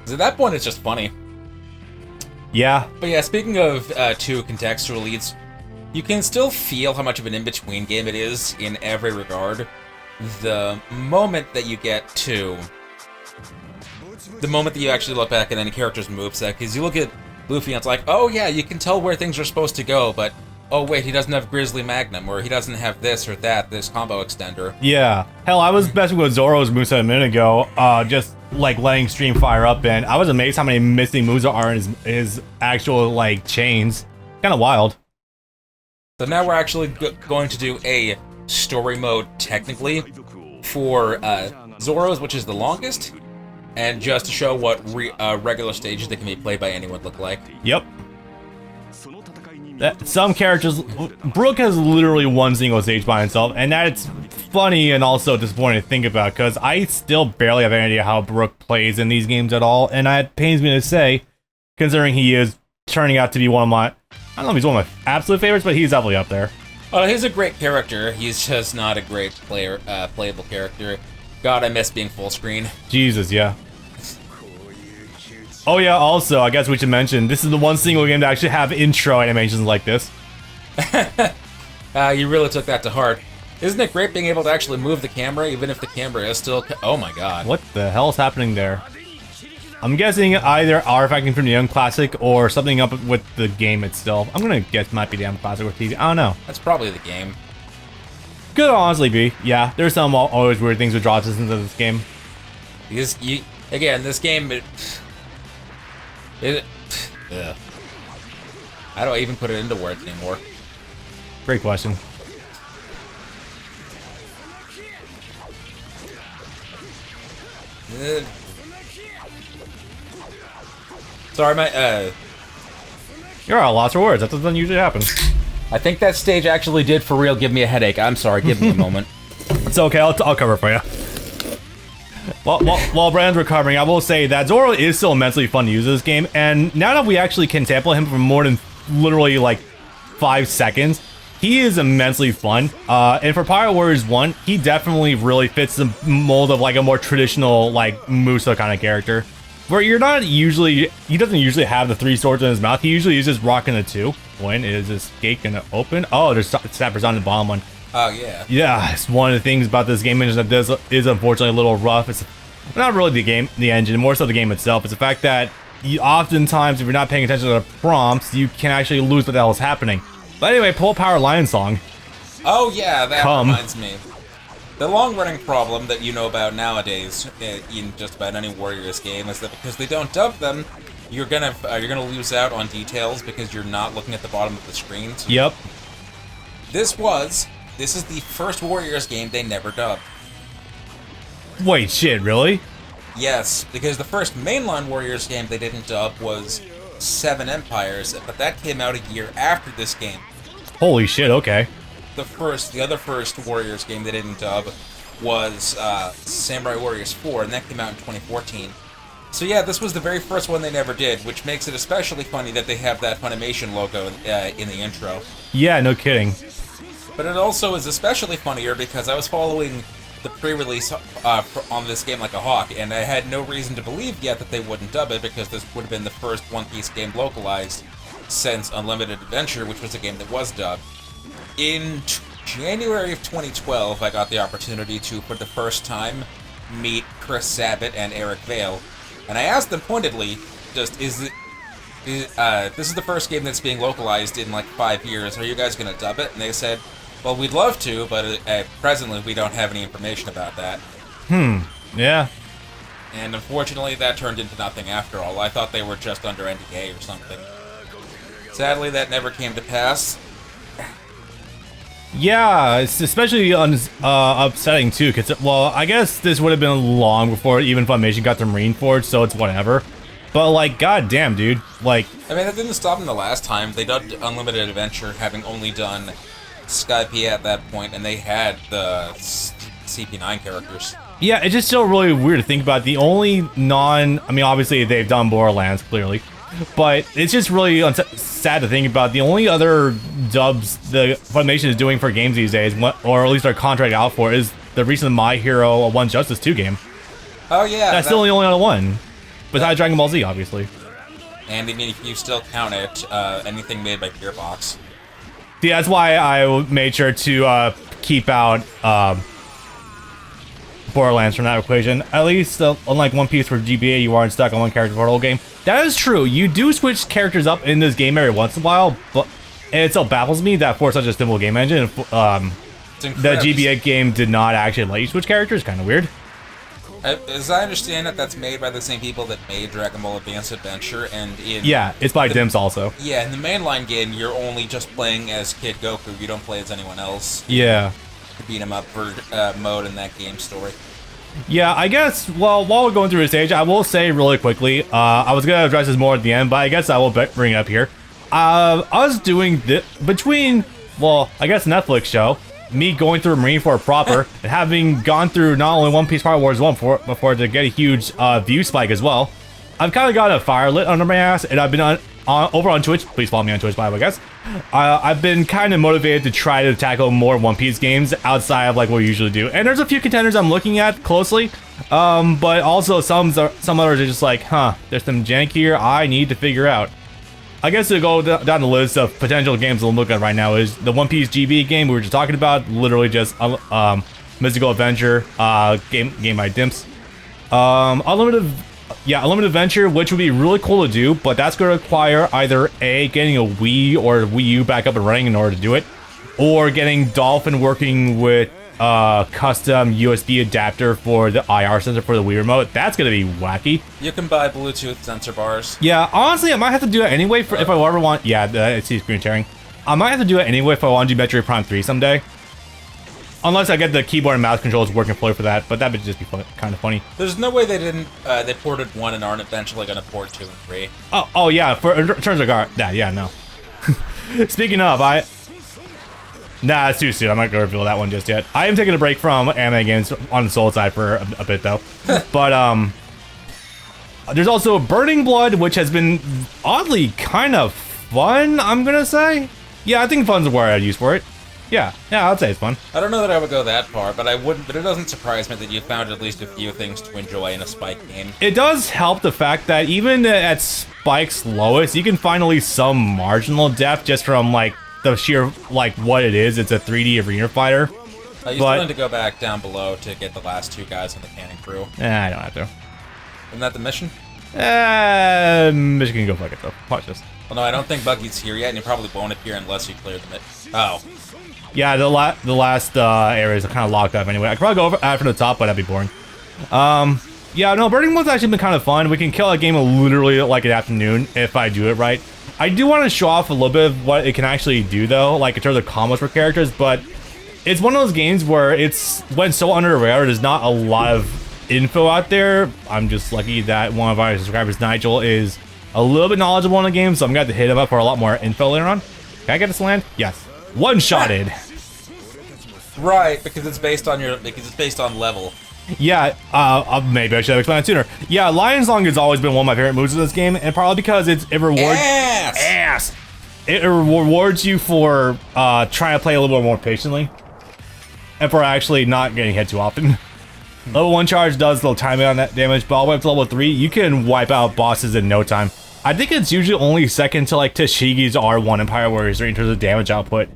'Cause at that point, it's just funny. Yeah. But yeah, speaking of two contextual leads, you can still feel how much of an in-between game it is in every regard. The moment that you get to... The moment that you actually look back at any character's moveset, because you look at Luffy and it's like, oh yeah, you can tell where things are supposed to go, but oh wait, he doesn't have Grizzly Magnum, or he doesn't have this or that, this combo extender. Yeah. Hell, I was messing with Zoro's moveset a minute ago, just like letting Stream fire up, and I was amazed how many missing moves there are in his actual like chains. Kind of wild. So now we're actually going to do a story mode, technically, for Zoro's, which is the longest, and just to show what regular stages that can be played by anyone look like. Yep. Some characters... Brook has literally one single stage by himself, and that's funny and also disappointing to think about, because I still barely have any idea how Brook plays in these games at all, and it pains me to say, considering he is turning out to be one of my... I don't know if he's one of my absolute favorites, but he's definitely up there. He's a great character. He's just not a great playable character. God, I miss being full screen. Jesus, yeah. Oh yeah, also, I guess we should mention, this is the one single game to actually have intro animations like this. You really took that to heart. Isn't it great being able to actually move the camera, even if the camera is still... Oh my god. What the hell is happening there? I'm guessing either artifacting from the Young Classic or something up with the game itself. I'm gonna guess it might be the Young Classic or TV. I don't know. That's probably the game. Could honestly be. Yeah, there's some always weird things with draw distance in this game. Because, again, this game... Yeah. I don't even put it into words anymore. Great question. Sorry, my, You're out of lots of words. That doesn't usually happen. I think that stage actually did for real give me a headache. I'm sorry, give me a moment. It's okay, I'll cover it for you. While Brandon's recovering, I will say that Zoro is still immensely fun to use in this game, and now that we actually can sample him for more than literally like 5 seconds, he is immensely fun. And for Pirate Warriors 1, he definitely really fits the mold of like a more traditional like Musa kind of character. Where you're not usually, he doesn't usually have the 3 swords in his mouth, he usually uses rocking the 2. When is this gate gonna open? Oh, there's snappers on the bottom one. Oh, yeah. Yeah, it's one of the things about this game engine that is unfortunately a little rough. It's not really the engine, more so the game itself. It's the fact that oftentimes, if you're not paying attention to the prompts, you can actually lose what the hell is happening. But anyway, Pull Power Lion Song. Oh, yeah, that reminds me. The long-running problem that you know about nowadays in just about any Warriors game is that because they don't dub them, you're gonna lose out on details because you're not looking at the bottom of the screen. So yep. This is the first Warriors game they never dubbed. Wait, shit, really? Yes, because the first mainline Warriors game they didn't dub was Seven Empires, but that came out a year after this game. Holy shit, okay. The other first Warriors game they didn't dub was Samurai Warriors 4, and that came out in 2014. So yeah, this was the very first one they never did, which makes it especially funny that they have that Funimation logo in the intro. Yeah, no kidding. But it also is especially funnier because I was following the pre-release on this game like a hawk, and I had no reason to believe yet that they wouldn't dub it because this would have been the first One Piece game localized since Unlimited Adventure, which was a game that was dubbed. In January of 2012, I got the opportunity to, for the first time, meet Chris Sabat and Eric Vale, and I asked them pointedly, this is the first game that's being localized in like 5 years, are you guys going to dub it? And they said, well, we'd love to, but presently we don't have any information about that. Yeah. And unfortunately, that turned into nothing after all. I thought they were just under NDA or something. Sadly, that never came to pass. Yeah, it's especially upsetting too, because, well, I guess this would have been long before even Funimation got to Marineford, so it's whatever. But, like, goddamn, dude, like... I mean, that didn't stop them the last time. They dubbed Unlimited Adventure, having only done Skype at that point, and they had the CP9 characters. Yeah, it's just still really weird to think about. The only I mean, obviously, they've done Borderlands, clearly. But it's just really sad to think about. The only other dubs the Funimation is doing for games these days, or at least are contracted out for, is the recent My Hero One Justice 2 game. Oh yeah, that's still the only other one. Besides Dragon Ball Z, obviously. And I mean, if you still count it, anything made by Gearbox. See, that's why I made sure to keep out Borderlands from that equation. At least, unlike One Piece for GBA, you aren't stuck on one character for the whole game. That is true. You do switch characters up in this game every once in a while, but it still baffles me that for such a simple game engine, the GBA game did not actually let you switch characters. Kind of weird. As I understand it, that's made by the same people that made Dragon Ball Advance Adventure, and yeah, it's by Dimps also. Yeah, in the mainline game, you're only just playing as Kid Goku. You don't play as anyone else. Yeah. To beat him up for mode in that game story. Yeah, I guess, well, while we're going through the stage, I will say really quickly, I was going to address this more at the end, but I guess I will bring it up here. I was doing this between, well, I guess Netflix show, me going through Marineford proper, and having gone through not only One Piece Pirate Wars 1 before to get a huge view spike as well. I've kind of got a fire lit under my ass, and I've been over on Twitch. Please follow me on Twitch, by the way, I guess. I've been kind of motivated to try to tackle more One Piece games outside of like what we usually do. And there's a few contenders I'm looking at closely, but also some others are just like, huh, there's some jank here I need to figure out. I guess to go down the list of potential games we'll look at right now is the One Piece GB game we were just talking about, literally just Mystical Adventure game by Dimps. Unlimited Adventure, which would be really cool to do, but that's going to require either A, getting a Wii or Wii U back up and running in order to do it, or getting Dolphin working with custom USB adapter for the IR sensor for the Wii remote. That's going to be wacky. You can buy Bluetooth sensor bars. Yeah, honestly, I might have to do it anyway if I ever want. Yeah, I see screen sharing. I might have to do it anyway if I want to do Metroid Prime 3 someday. Unless I get the keyboard and mouse controls working fully for that, but that would just be kind of funny. There's no way they didn't. They ported 1 and aren't eventually going to port 2 and 3. Oh yeah. In terms of yeah, no. Speaking of, nah, it's too soon. I'm not gonna reveal that one just yet. I am taking a break from anime games on the Soul side for a bit though. But there's also Burning Blood, which has been oddly kind of fun. I'm gonna say, yeah, I think fun's the word I'd use for it. Yeah, I'd say it's fun. I don't know that I would go that far, but I wouldn't. But it doesn't surprise me that you found at least a few things to enjoy in a Spike game. It does help the fact that even at Spike's lowest, you can find at least some marginal depth just from like the sheer like what it is. It's a 3D arena fighter. You still need to go back down below to get the last 2 guys on the cannon crew. I don't have to. Isn't that the mission? Mission can go fuck it though. Watch this. Well, no, I don't think Buggy's here yet, and he probably won't appear unless you clear the Oh. Yeah, the last areas are kind of locked up anyway. I could probably go over after the top, but that'd be boring. Yeah, no, Burning Blood's actually been kind of fun. We can kill a game in literally like an afternoon if I do it right. I do want to show off a little bit of what it can actually do though, like in terms of combos for characters, but it's one of those games where it's went so under the radar. There's not a lot of info out there. I'm just lucky that one of our subscribers, Nigel, is a little bit knowledgeable on the game, so I'm gonna have to hit him up for a lot more info later on. Can I get this to land? Yes. One-shotted. Right, because it's based on level. Yeah, maybe I should have explained it sooner. Yeah, Lion's Song has always been one of my favorite moves in this game, and probably because it rewards ass. It rewards you for trying to play a little bit more patiently, and for actually not getting hit too often. Level 1 charge does little timing on that damage, but all the way up to level 3, you can wipe out bosses in no time. I think it's usually only second to like Tashigi's R1 in Pirate Warriors 3 in terms of damage output.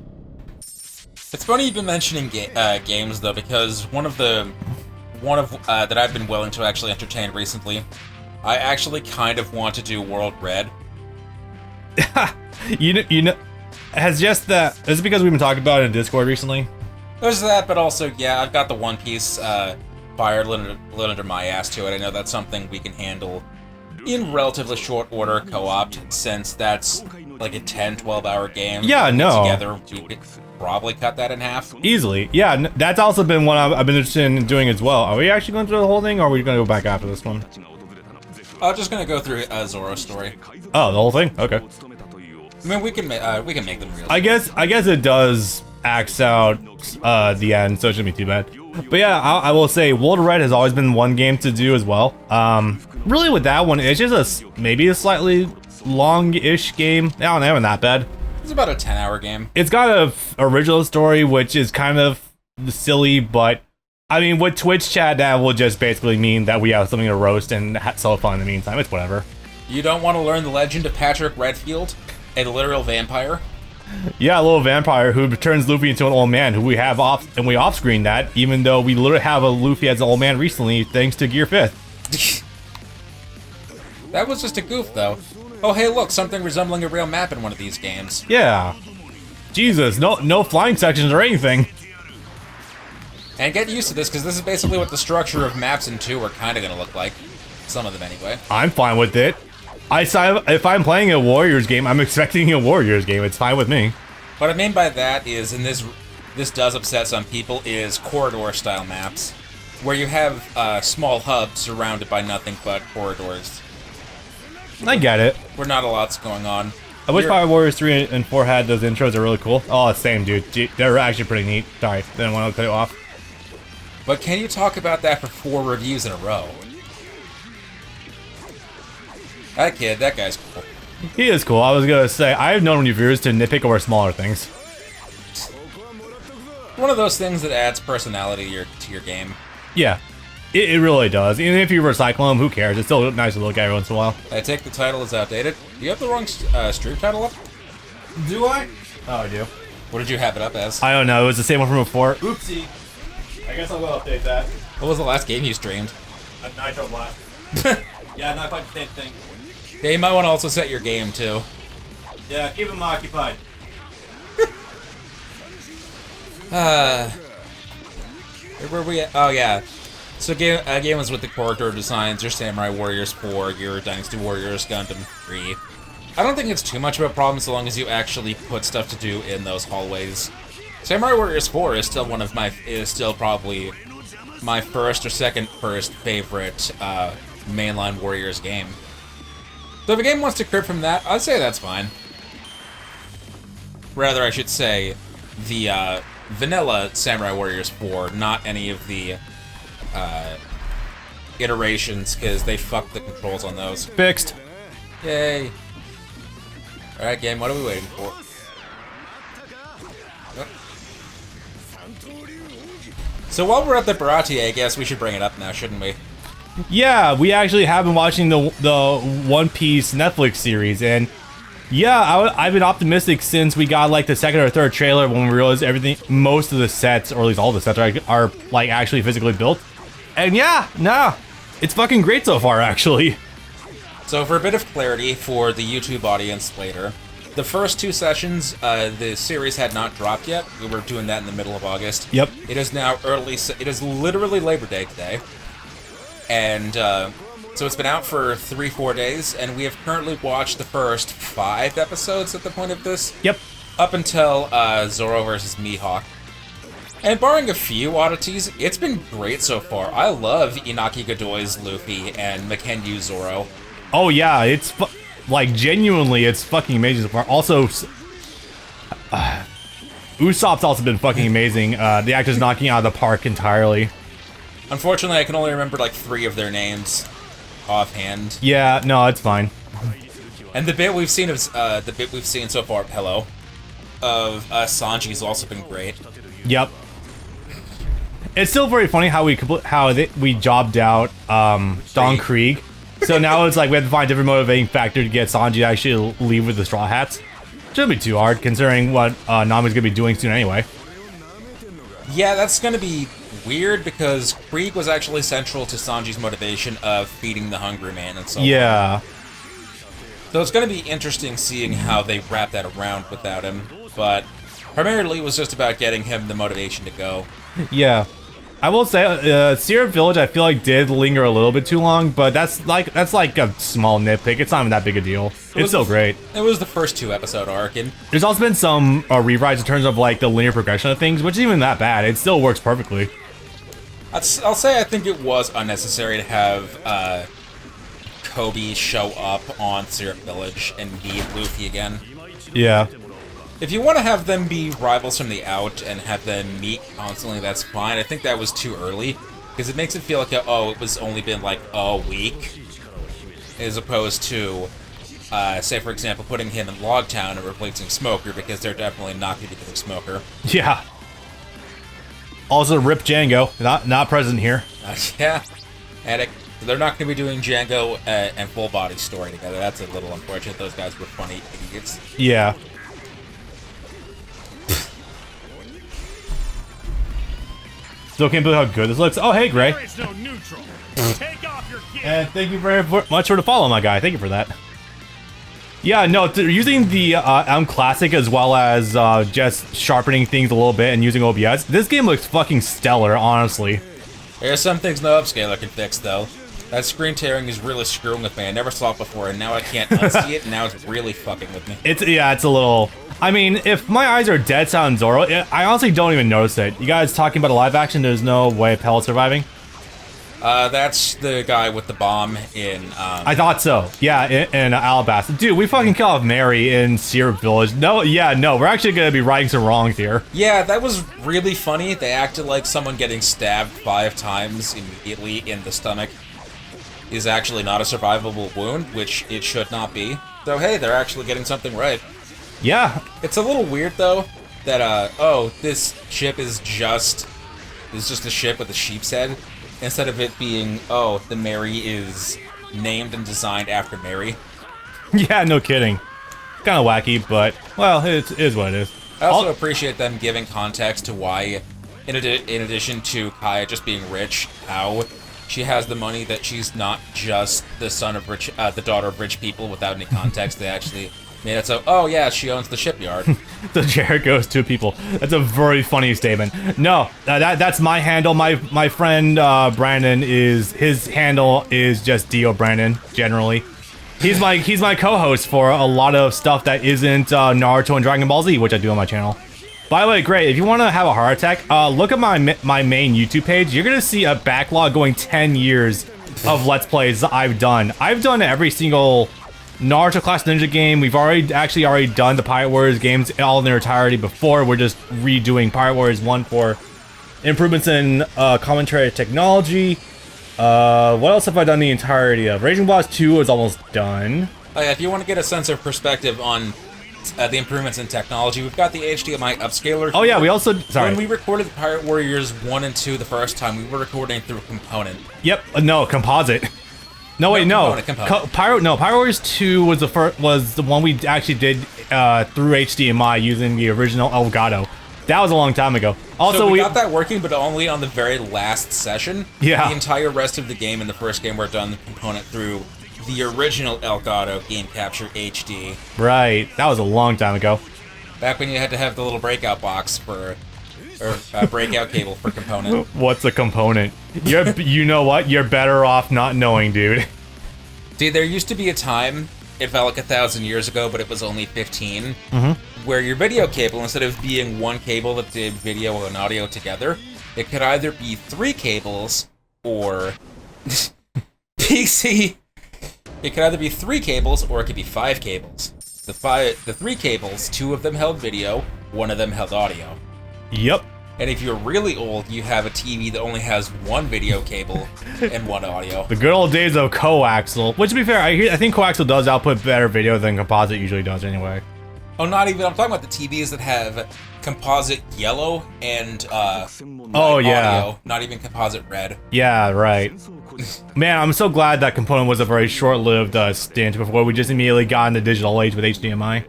It's funny you've been mentioning games though, because one of that I've been willing to actually entertain recently. I actually kind of want to do World Red. you know, is it because we've been talking about it in Discord recently? There's that, but also yeah, I've got the One Piece fire lit under my ass to it. I know that's something we can handle in relatively short order co-op, since that's like a 10-12 hour game. Yeah, no. Together, we could probably cut that in half. Easily. Yeah, that's also been one I've been interested in doing as well. Are we actually going through the whole thing, or are we going to go back after this one? I'm just going to go through Zoro's story. Oh, the whole thing? Okay. I mean, we can make them real. I guess it does axe out the end, so it shouldn't be too bad. But yeah, I will say World Red has always been one game to do as well. Really with that one, it's just maybe a slightly long-ish game. I don't know, not that bad. It's about a 10-hour game. It's got a original story, which is kind of silly, but I mean, with Twitch chat, that will just basically mean that we have something to roast and sell fun in the meantime. It's whatever. You don't want to learn the legend of Patrick Redfield, a literal vampire? Yeah, a little vampire who turns Luffy into an old man, who we have off-screen that, even though we literally have a Luffy as an old man recently, thanks to Gear 5th. That was just a goof, though. Oh, hey, look, something resembling a real map in one of these games. Yeah. Jesus, no flying sections or anything. And get used to this, because this is basically what the structure of maps in 2 are kind of going to look like. Some of them, anyway. I'm fine with it. If I'm playing a Warriors game, I'm expecting a Warriors game. It's fine with me. What I mean by that is, and this does upset some people, is corridor-style maps, where you have small hubs surrounded by nothing but corridors. I get it. Where not a lot's going on. I wish Fire Warriors 3 and 4 had those intros. They're really cool. Oh, same, dude. They're actually pretty neat. Sorry, didn't want to cut it off. But can you talk about that for 4 reviews in a row? That kid, that guy's cool. He is cool. I was gonna say, I have known reviewers to nitpick over smaller things. One of those things that adds personality to your game. Yeah, it really does. Even if you recycle them, who cares? It's still nice to look at every once in a while. I take the title as outdated. Do you have the wrong stream title up? Do I? Oh, I do. What did you have it up as? I don't know. It was the same one from before. Oopsie. I guess I'll go update that. What was the last game you streamed? A Nitro Blast. Yeah, not quite the same thing. Yeah, you might want to also set your game, too. Yeah, keep them occupied. Where were we at? Oh, yeah. So game was with the corridor designs, your Samurai Warriors 4, your Dynasty Warriors Gundam 3. I don't think it's too much of a problem so long as you actually put stuff to do in those hallways. Samurai Warriors 4 is still probably my first or second favorite mainline Warriors game. So if a game wants to crib from that, I'd say that's fine. Rather, I should say, the vanilla Samurai Warriors 4, not any of the iterations, because they fucked the controls on those. Fixed. Yay. Alright, game, what are we waiting for? Oh. So while we're at the Baratie, I guess we should bring it up now, shouldn't we? Yeah, we actually have been watching the One Piece Netflix series, and yeah, I've been optimistic since we got like the second or third trailer when we realized most of the sets, or at least all the sets, are like actually physically built. And yeah, nah, it's fucking great so far, actually. So for a bit of clarity for the YouTube audience later, the first 2 sessions, the series had not dropped yet. We were doing that in the middle of August. Yep. It is now it is literally Labor Day today. And so it's been out for 3-4 days, and we have currently watched the first 5 episodes at the point of this. Yep. Up until Zoro versus Mihawk. And barring a few oddities, it's been great so far. I love Inaki Godoy's Luffy and Makenryu's Zoro. Oh yeah, it's like genuinely, it's fucking amazing so far. Also, Usopp's also been fucking amazing. The actor's knocking it out of the park entirely. Unfortunately, I can only remember like 3 of their names offhand. Yeah, no, it's fine. And the bit we've seen so far, of Sanji's also been great. Yep. It's still very funny how we jobbed out Don Krieg. So now it's like we have to find a different motivating factor to get Sanji to actually leave with the Straw Hats. Shouldn't be too hard considering what Nami's gonna be doing soon anyway. Yeah, that's gonna be weird because Krieg was actually central to Sanji's motivation of feeding the hungry man and so on. Yeah. So it's gonna be interesting seeing how they wrap that around without him, but primarily it was just about getting him the motivation to go. Yeah. I will say, Syrup Village I feel like did linger a little bit too long, but that's like a small nitpick. It's not even that big a deal. It's still great. It was the first 2 episode arc, and there's also been some rewrites in terms of like the linear progression of things, which isn't even that bad. It still works perfectly. I'll say I think it was unnecessary to have Kobe show up on Syrup Village and be Luffy again. Yeah. If you want to have them be rivals from the out and have them meet constantly, that's fine. I think that was too early, because it makes it feel like, it was only been like a week, as opposed to, say for example, putting him in Logtown and replacing Smoker, because they're definitely not going to be doing Smoker. Yeah. Also, Rip Django, not present here. Yeah, and they're not going to be doing Django and Full Body story together. That's a little unfortunate. Those guys were funny idiots. Yeah. Still can't believe how good this looks. Oh, hey, Gray. There is no neutral. Take off your gear. And thank you very much for the follow, my guy. Thank you for that. Yeah, no, using the M Classic as well as just sharpening things a little bit and using OBS, this game looks fucking stellar, honestly. There's some things no upscaler can fix, though. That screen tearing is really screwing with me. I never saw it before, and now I can't unsee it, and now it's really fucking with me. It's a little... I mean, if my eyes are dead set on Zoro, I honestly don't even notice it. You guys talking about a live action, there's no way Pellet's surviving? That's the guy with the bomb in, I thought so. Yeah, in Alabasta. Dude, we fucking kill off Mary in Syrup Village. No, we're actually gonna be righting some wrongs here. Yeah, that was really funny. They acted like someone getting stabbed 5 times immediately in the stomach is actually not a survivable wound, which it should not be. So hey, they're actually getting something right. Yeah. It's a little weird though that this ship is just a ship with a sheep's head instead of it being the Mary is named and designed after Mary. Yeah, no kidding. Kind of wacky, but well, it is what it is. I also appreciate them giving context to why, in addition to Kaya just being rich, how she has the money, that she's not just the son of rich, the daughter of rich people without any context. They actually made it so, oh yeah, she owns the shipyard. The Jared goes to people. That's a very funny statement. No, that's my handle. My friend Brandon his handle is just Dio Brandon. Generally, he's my co-host for a lot of stuff that isn't Naruto and Dragon Ball Z, which I do on my channel. By the way, great. If you want to have a heart attack, look at my main YouTube page. You're gonna see a backlog going 10 years of Let's Plays I've done. I've done every single Naruto Class Ninja game. We've already done the Pirate Warriors games all in their entirety before. We're just redoing Pirate Warriors 1 for improvements in commentary technology. What else have I done the entirety of? Raging Blast 2 is almost done. Oh yeah, if you want to get a sense of perspective on the improvements in technology, we've got the HDMI upscaler. Oh yeah, we also... Sorry. When we recorded Pirate Warriors 1 and 2 the first time, we were recording through a component. Yep, no, composite. No, wait, no. Component. Pirate Warriors 2 was the one we actually did through HDMI using the original Elgato. That was a long time ago. Also, so we got that working, but only on the very last session. Yeah. The entire rest of the game and the first game were done the component through the original Elgato Game Capture HD. Right. That was a long time ago. Back when you had to have the little breakout box for... or breakout cable for component. What's a component? You know what? You're better off not knowing, dude. See, there used to be a time, it felt like 1,000 years ago, but it was only 15, where your video cable, instead of being one cable that did video and audio together, it could either be 3 cables or... PC... It could either be 3 cables or it could be 5 cables. The 3 cables, 2 of them held video, 1 of them held audio. Yep. And if you're really old, you have a TV that only has 1 video cable and 1 audio. The good old days of coaxial. Which, to be fair, I think coaxial does output better video than composite usually does anyway. Oh, not even. I'm talking about the TVs that have composite yellow and audio, not even composite red. Yeah, right. Man, I'm so glad that component was a very short-lived stint before we just immediately got into digital age with HDMI.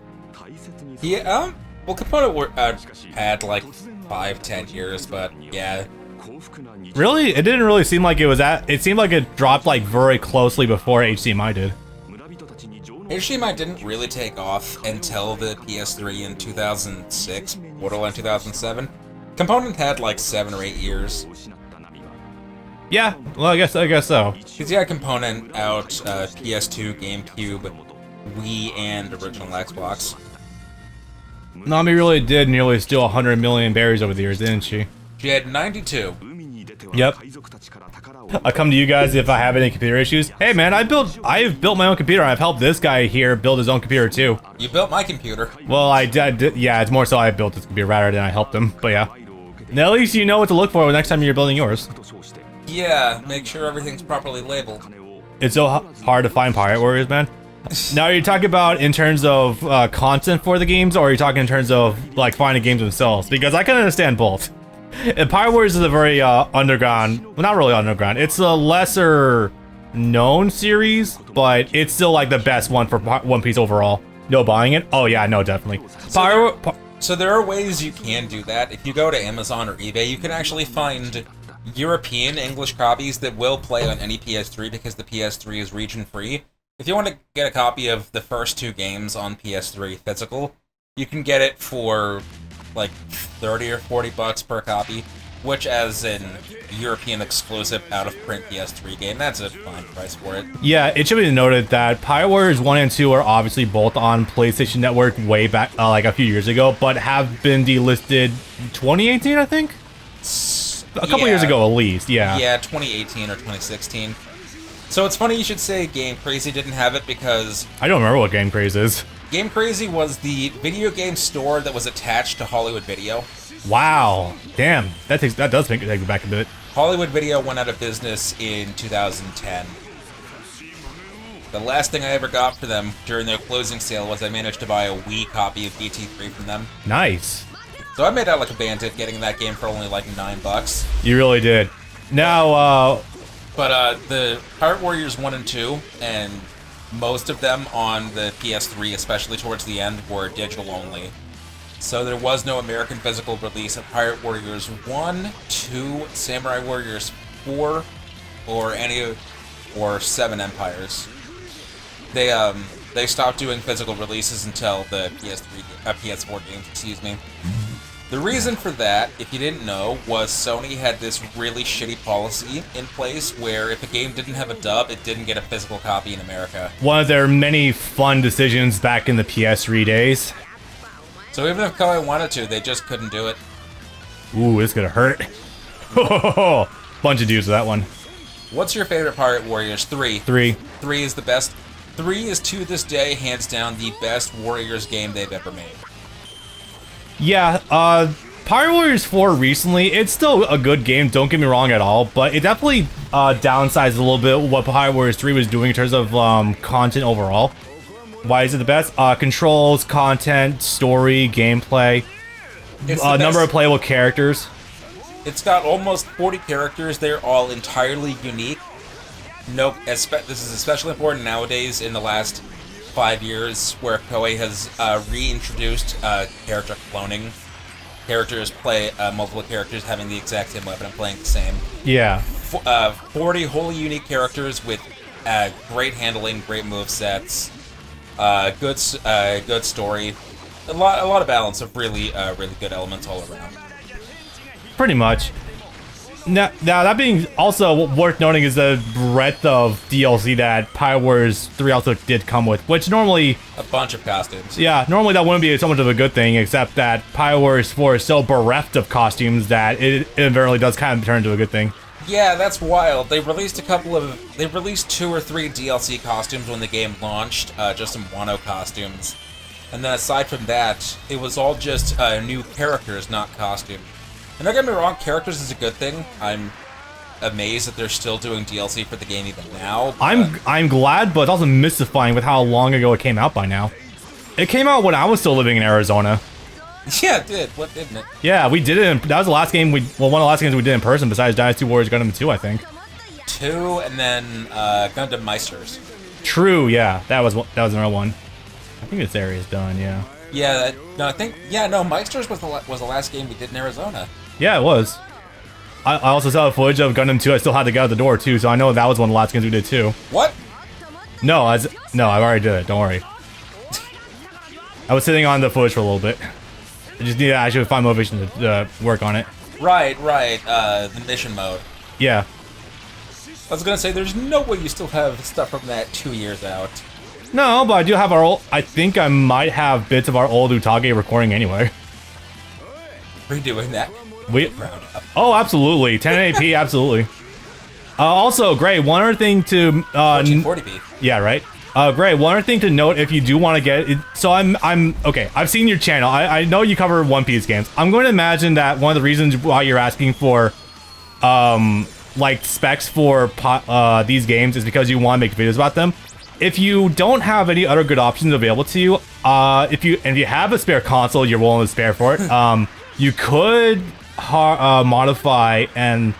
Yeah, well, component had like 5-10 years, but yeah. Really? It didn't really seem like it was it seemed like it dropped like very closely before HDMI did. HDMI didn't really take off until the PS3 in 2006, Borderland 2007. Component had like 7 or 8 years. Yeah, well, I guess so. Because you had Component out PS2, GameCube, Wii, and original Xbox. Nami really did nearly steal 100 million berries over the years, didn't she? She had 92. Yep. I come to you guys if I have any computer issues. Hey man, I've built my own computer. I've helped this guy here build his own computer too. You built my computer. Well, I did. Yeah, it's more so I built this computer rather than I helped him. But yeah. Now, at least you know what to look for next time you're building yours. Yeah, make sure everything's properly labeled. It's so hard to find Pirate Warriors, man. Now, are you talking about in terms of content for the games, or are you talking in terms of like finding games themselves? Because I can understand both. And Pirate Warriors is a very underground, well, not really underground. It's a lesser known series, but it's still like the best one for One Piece overall. No buying it? Oh yeah, no, definitely. So there are ways you can do that. If you go to Amazon or eBay, you can actually find European English copies that will play on any PS3 because the PS3 is region free. If you want to get a copy of the first 2 games on PS3 physical, you can get it for like 30 or 40 bucks per copy, which as an European exclusive out-of-print PS3 game, that's a fine price for it. Yeah, it should be noted that Pirate Warriors 1 and 2 are obviously both on PlayStation Network way back, like a few years ago, but have been delisted 2018, I think? A couple years ago, at least, yeah. Yeah, 2018 or 2016. So it's funny you should say Game Crazy didn't have it because... I don't remember what Game Crazy is. Game Crazy was the video game store that was attached to Hollywood Video. Wow. Damn. That does take me back a bit. Hollywood Video went out of business in 2010. The last thing I ever got for them during their closing sale was I managed to buy a Wii copy of DT3 from them. Nice. So I made out like a bandit getting that game for only like $9. You really did. Now, But the Pirate Warriors 1 and 2, and most of them on the PS3, especially towards the end, were digital only. So there was no American physical release of Pirate Warriors 1, 2, Samurai Warriors 4, or 7 Empires. They stopped doing physical releases until the PS4 games, excuse me. The reason for that, if you didn't know, was Sony had this really shitty policy in place where if a game didn't have a dub, it didn't get a physical copy in America. one of their many fun decisions back in the PS3 days. So even if Koei wanted to, they just couldn't do it. Ooh, it's gonna hurt. Bunch of dudes with that one. What's your favorite Pirate Warriors? 3. 3. 3 is the best. 3 is to this day, hands down, the best Warriors game they've ever made. Yeah, Pirate Warriors 4 recently, it's still a good game, don't get me wrong at all, but it definitely downsized a little bit what Pirate Warriors 3 was doing in terms of content overall. Why is it the best? Controls, content, story, gameplay, number of playable characters. It's got almost 40 characters. They're all entirely unique. This is especially important nowadays in the last 5 years, where Koei has reintroduced character cloning. Characters play multiple characters having the exact same weapon and playing the same. Yeah. 40 wholly unique characters with great handling, great movesets, good story, a lot of balance of really good elements all around. Pretty much. Now that being also worth noting is the breadth of DLC that Pirate Warriors 3 also did come with, which normally... A bunch of costumes. Yeah, normally that wouldn't be so much of a good thing, except that Pirate Warriors 4 is so bereft of costumes that it invariably does kind of turn into a good thing. Yeah, that's wild. They released 2 or 3 DLC costumes when the game launched, just some Wano costumes. And then aside from that, it was all just new characters, not costumes. And don't get me wrong, characters is a good thing. I'm amazed that they're still doing DLC for the game even now. I'm glad, but it's also mystifying with how long ago it came out by now. It came out when I was still living in Arizona. Yeah, it did. What didn't it? Yeah, we did it. That was the last game one of the last games we did in person besides Dynasty Warriors Gundam 2, I think. 2 and then Gundam Meisters. True, yeah, that was another one. I think this area is done, yeah. Yeah, Meisters was the last game we did in Arizona. Yeah, it was. I also saw footage of Gundam 2. I still had to get out the door too, so I know that was one of the last games we did too. What? No, I already did it. Don't worry. I was sitting on the footage for a little bit. I just need to actually find motivation to work on it. Right. The mission mode. Yeah. I was gonna say, there's no way you still have stuff from that 2 years out. No, but I do have I think I might have bits of our old Utage recording anyway. Redoing that. Oh, absolutely. 1080p, absolutely. Also, Gray, one other thing to... 1440p. Yeah, right. Gray, one other thing to note if you do want to get it. So okay, I've seen your channel. I know you cover One Piece games. I'm going to imagine that one of the reasons why you're asking for, like, specs for these games is because you want to make videos about them. If you don't have any other good options available to you, if you have a spare console you're willing to spare for it, you could modify and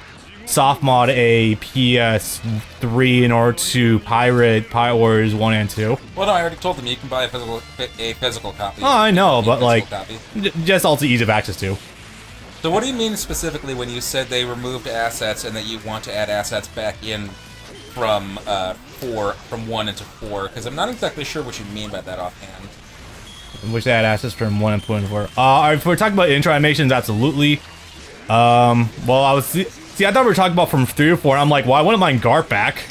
soft mod a PS3 in order to pirate Pirate Warriors 1 and 2. Well, no, I already told them you can buy a physical copy. Oh, I know, but like, copy. just also ease of access to. So what do you mean specifically when you said they removed assets and that you want to add assets back in from 1 into 4? Because I'm not exactly sure what you mean by that offhand. Wish they had assets from 1 and 4 and 4. If we're talking about intro animations, absolutely. Well, See, I thought we were talking about from 3 or 4, and I'm like, well, I wouldn't mind Garp back.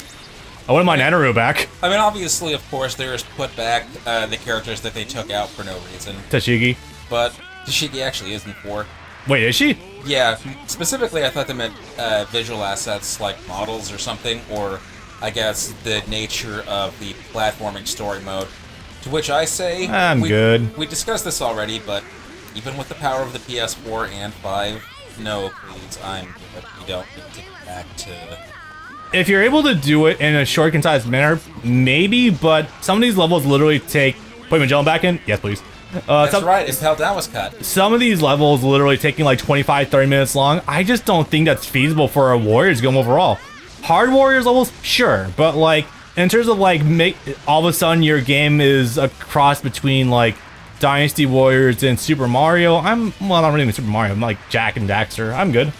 I wouldn't mind Eneru back. I mean, obviously, of course, there's put back the characters that they took out for no reason. Tashigi. But Tashigi actually is in 4. Wait, is she? Yeah, specifically, I thought they meant visual assets like models or something, or I guess the nature of the platforming story mode. To which I say... I'm good. We discussed this already, but even with the power of the PS4 and 5... No, please, I'm good. You don't need to get back to... If you're able to do it in a short, concise manner, maybe, but some of these levels literally take... Put Magellan back in? Yes, please. That's right, Impel Down was cut. Some of these levels literally taking like 25, 30 minutes long. I just don't think that's feasible for a Warriors game overall. Hard Warriors levels? Sure, but like, in terms of like, all of a sudden your game is a cross between like, Dynasty Warriors and Super Mario. Well, not really Super Mario. I'm like Jack and Daxter. I'm good.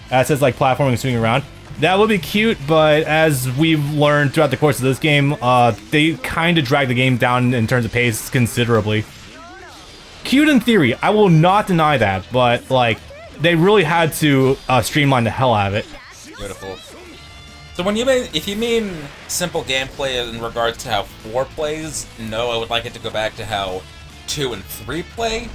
That says like platforming and swinging around. That would be cute, but as we've learned throughout the course of this game, they kind of drag the game down in terms of pace considerably. Cute in theory, I will not deny that, but like they really had to streamline the hell out of it. Beautiful. So if you mean simple gameplay in regards to how 4 plays, no, I would like it to go back to how 2 and 3 play.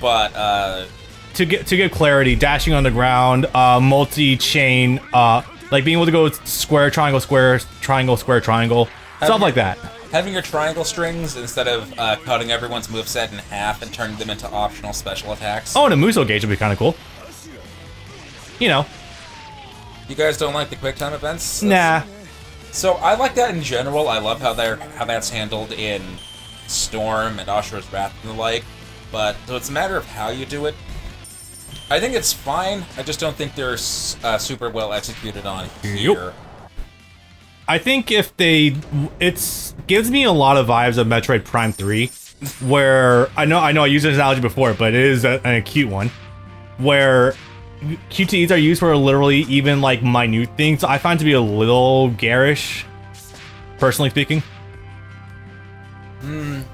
But to get clarity, dashing on the ground, multi-chain, like being able to go square, triangle, square, triangle, square, triangle, stuff like that. Having your triangle strings instead of cutting everyone's moveset in half and turning them into optional special attacks. Oh, and a Muso gauge would be kind of cool. You know. You guys don't like the QuickTime events? Nah. So I like that in general. I love how that's handled in Storm and Ashura's Wrath and the like. But so it's a matter of how you do it. I think it's fine. I just don't think they're super well executed on here. Yep. I think if it gives me a lot of vibes of Metroid Prime 3, where I know I used this analogy before, but it is an acute one, where QTEs are used for literally even like minute things. I find to be a little garish, personally speaking.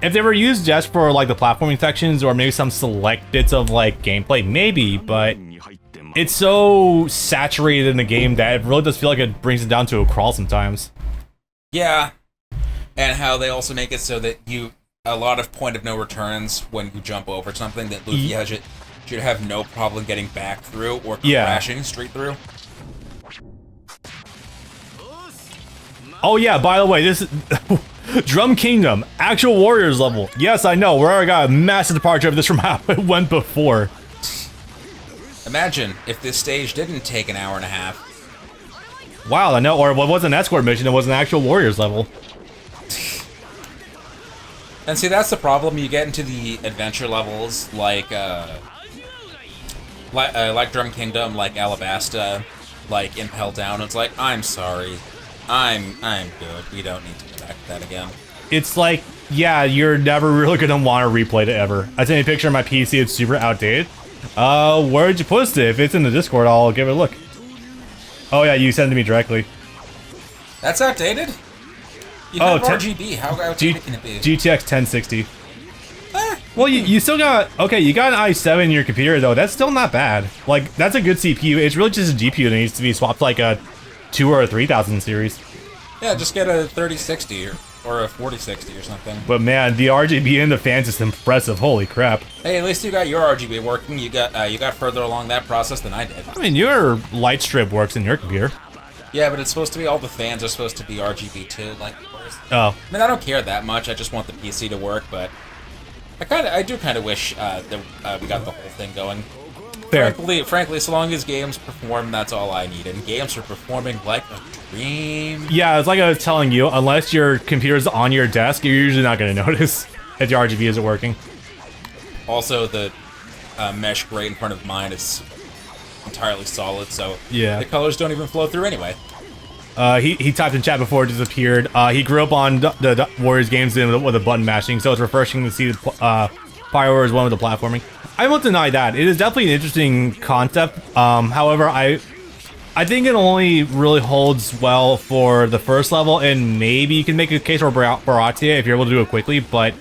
If they were used just for like the platforming sections or maybe some select bits of like gameplay, maybe, but it's so saturated in the game that it really does feel like it brings it down to a crawl sometimes. Yeah, and how they also make it so that a lot of point of no returns when you jump over something that Luffy should have no problem getting back through or crashing straight through. Oh yeah, by the way, this Drum Kingdom, actual Warriors level. Yes, I know, we already got a massive departure of this from how it went before. Imagine if this stage didn't take an hour and a half. Wow, I know, or it wasn't an escort mission, it was an actual Warriors level. And see, that's the problem. You get into the adventure levels like Drum Kingdom, like Alabasta, like Impel Down. It's like, I'm sorry, I'm good. We don't need to go back to that again. It's like, yeah, you're never really gonna want to replay it ever. I sent you a picture of my PC. It's super outdated. Where'd you post it? If it's in the Discord, I'll give it a look. Oh yeah, you sent it to me directly. That's outdated? You have RGB, how outdated can it be? GTX 1060. Well, you still got, okay, you got an i7 in your computer though, that's still not bad. Like, that's a good CPU, it's really just a GPU that needs to be swapped like a 2 or a 3000 series. Yeah, just get a 3060 or a 4060 or something. But man, the RGB in the fans is impressive, holy crap. Hey, at least you got your RGB working, you got further along that process than I did. I mean, your light strip works in your computer. Yeah, but it's supposed to be, all the fans are supposed to be RGB too, like, of course. Oh. I mean, I don't care that much, I just want the PC to work, but I do kind of wish that we got the whole thing going. Fair. Frankly, so long as games perform, that's all I need, and games are performing like a dream. Yeah, it's like I was telling you, unless your computer's on your desk, you're usually not going to notice if your RGB isn't working. Also, the mesh grate in front of mine is entirely solid, so Yeah. the colors don't even flow through anyway. He typed in chat before it disappeared. He grew up on the Warriors games with the button mashing, so it's refreshing to see the Fire Warriors one with the platforming. I won't deny that. It is definitely an interesting concept. However, I think it only really holds well for the first level, and maybe you can make a case for Baratia if you're able to do it quickly, but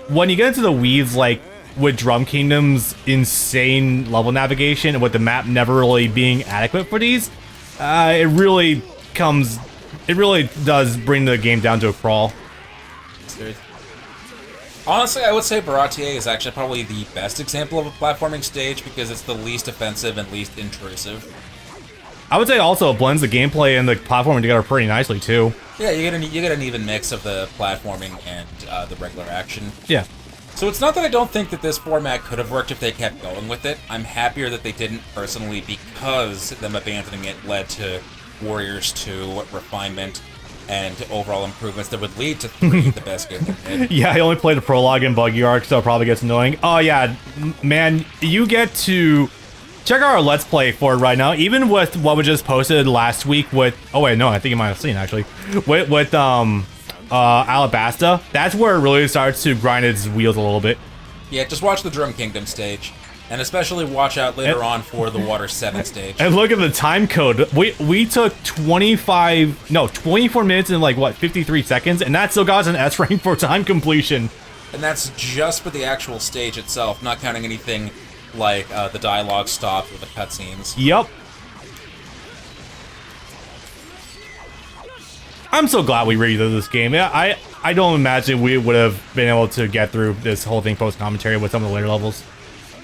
when you get into the weeds, like with Drum Kingdom's insane level navigation and with the map never really being adequate for these, it really does bring the game down to a crawl. Honestly, I would say Baratie is actually probably the best example of a platforming stage because it's the least offensive and least intrusive. I would say also it blends the gameplay and the platforming together pretty nicely too. Yeah, you get an even mix of the platforming and the regular action. Yeah. So it's not that I don't think that this format could have worked if they kept going with it. I'm happier that they didn't personally because them abandoning it led to Warriors 2 refinement and overall improvements that would lead to 3, the best game they made. Yeah, I only played the prologue and Buggy Arc, so it probably gets annoying. Oh yeah, man, you get to check out our Let's Play for it right now. Even with what we just posted last week with, oh wait, no, I think you might have seen actually, with Alabasta, that's where it really starts to grind its wheels a little bit. Yeah, just watch the Drum Kingdom stage. And especially watch out later on for the Water 7 stage. And look at the time code. We took 24 minutes and like, what, 53 seconds? And that still got us an S rank for time completion. And that's just for the actual stage itself, not counting anything like the dialogue stops or the cutscenes. Yep. I'm so glad we redid this game. Yeah, I don't imagine we would have been able to get through this whole thing post-commentary with some of the later levels.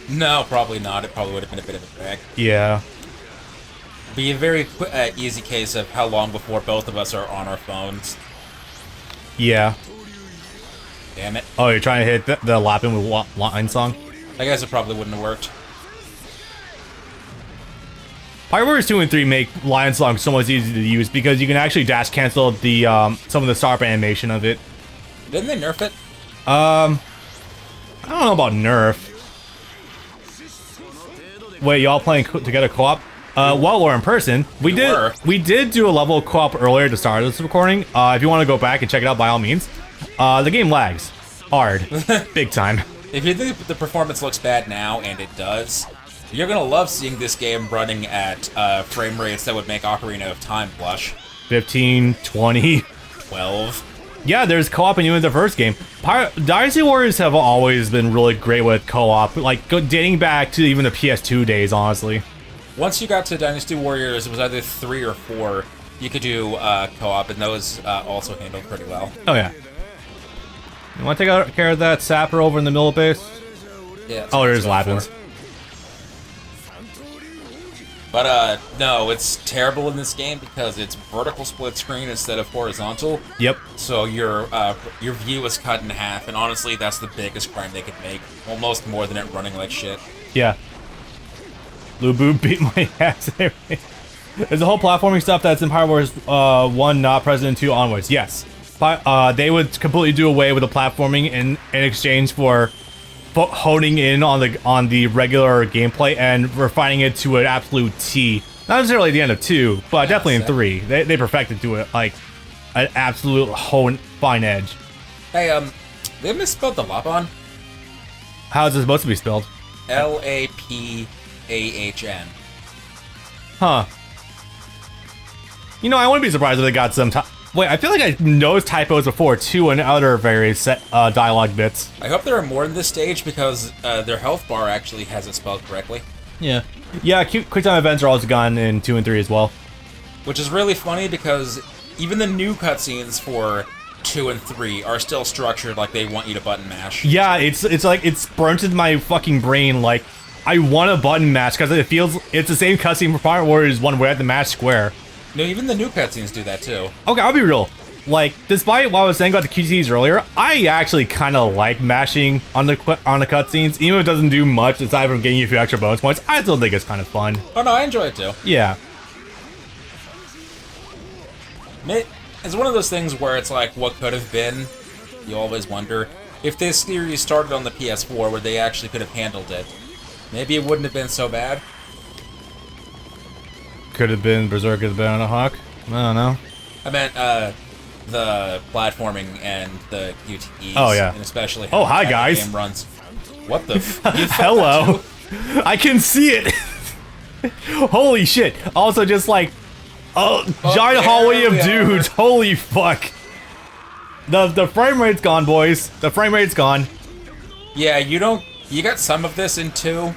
No, probably not. It probably would have been a bit of a drag. Yeah. Be a very easy case of how long before both of us are on our phones. Yeah. Damn it. Oh, you're trying to hit the Lappin with line song? I guess it probably wouldn't have worked. Pirate Warriors 2 and 3 make Lion Song so much easier to use because you can actually dash cancel the some of the startup animation of it. Didn't they nerf it? I don't know about nerf. Wait, y'all playing together co-op? While we're in person, we did do a level of co-op earlier to start this recording. If you want to go back and check it out, by all means. The game lags hard, big time. If you think the performance looks bad now, and it does, you're gonna love seeing this game running at frame rates that would make Ocarina of Time blush. 15, 20, 12. Yeah, there's co-op in even the first game. Dynasty Warriors have always been really great with co-op, like dating back to even the PS2 days, honestly. Once you got to Dynasty Warriors, it was either 3 or 4. You could do co-op, and those also handled pretty well. Oh yeah. You want to take care of that sapper over in the middle base? Yeah. Oh, there's Lappins. But no, it's terrible in this game because it's vertical split screen instead of horizontal. Yep. So your view is cut in half, and honestly, that's the biggest crime they could make. Almost more than it running like shit. Yeah. Lubu beat my ass. There's a whole platforming stuff that's in Pirate Wars 1, not present in 2 onwards. Yes. They would completely do away with the platforming in exchange for honing in on the regular gameplay and refining it to an absolute T. Not necessarily at the end of 2, but definitely in 3. They perfected to it like an absolute fine edge. Hey, they misspelled the Lapon. How is it supposed to be spelled? Lapahn. Huh. You know, I wouldn't be surprised if they got some wait, I feel like I noticed typos before, too, in other various dialogue bits. I hope there are more in this stage, because their health bar actually has it spelled correctly. Yeah. Yeah, QuickTime events are also gone in 2 and 3 as well. Which is really funny, because even the new cutscenes for 2 and 3 are still structured like they want you to button mash. Yeah, it's like, it's burnt into my fucking brain, like, I want a button mash, because it's the same cutscene for Pirate Warriors 1 where I had to mash square. No, even the new cutscenes do that too. Okay, I'll be real. Like, despite what I was saying about the QTEs earlier, I actually kind of like mashing on the cutscenes, even if it doesn't do much aside from getting you a few extra bonus points. I still think it's kind of fun. Oh no, I enjoy it too. Yeah. It's one of those things where it's like, what could have been? You always wonder. If this series started on the PS4, where they actually could have handled it, Maybe it wouldn't have been so bad. Could have been Berserk, could have been on a Hawk. I don't know. I meant the platforming and the QTEs. Oh, yeah. And especially Oh, hi, the guys. game runs. What the? Hello. I can see it. Holy shit. Also, just like, giant hallway of dudes. Holy fuck. The frame rate's gone, boys. The frame rate's gone. Yeah, you got some of this in 2,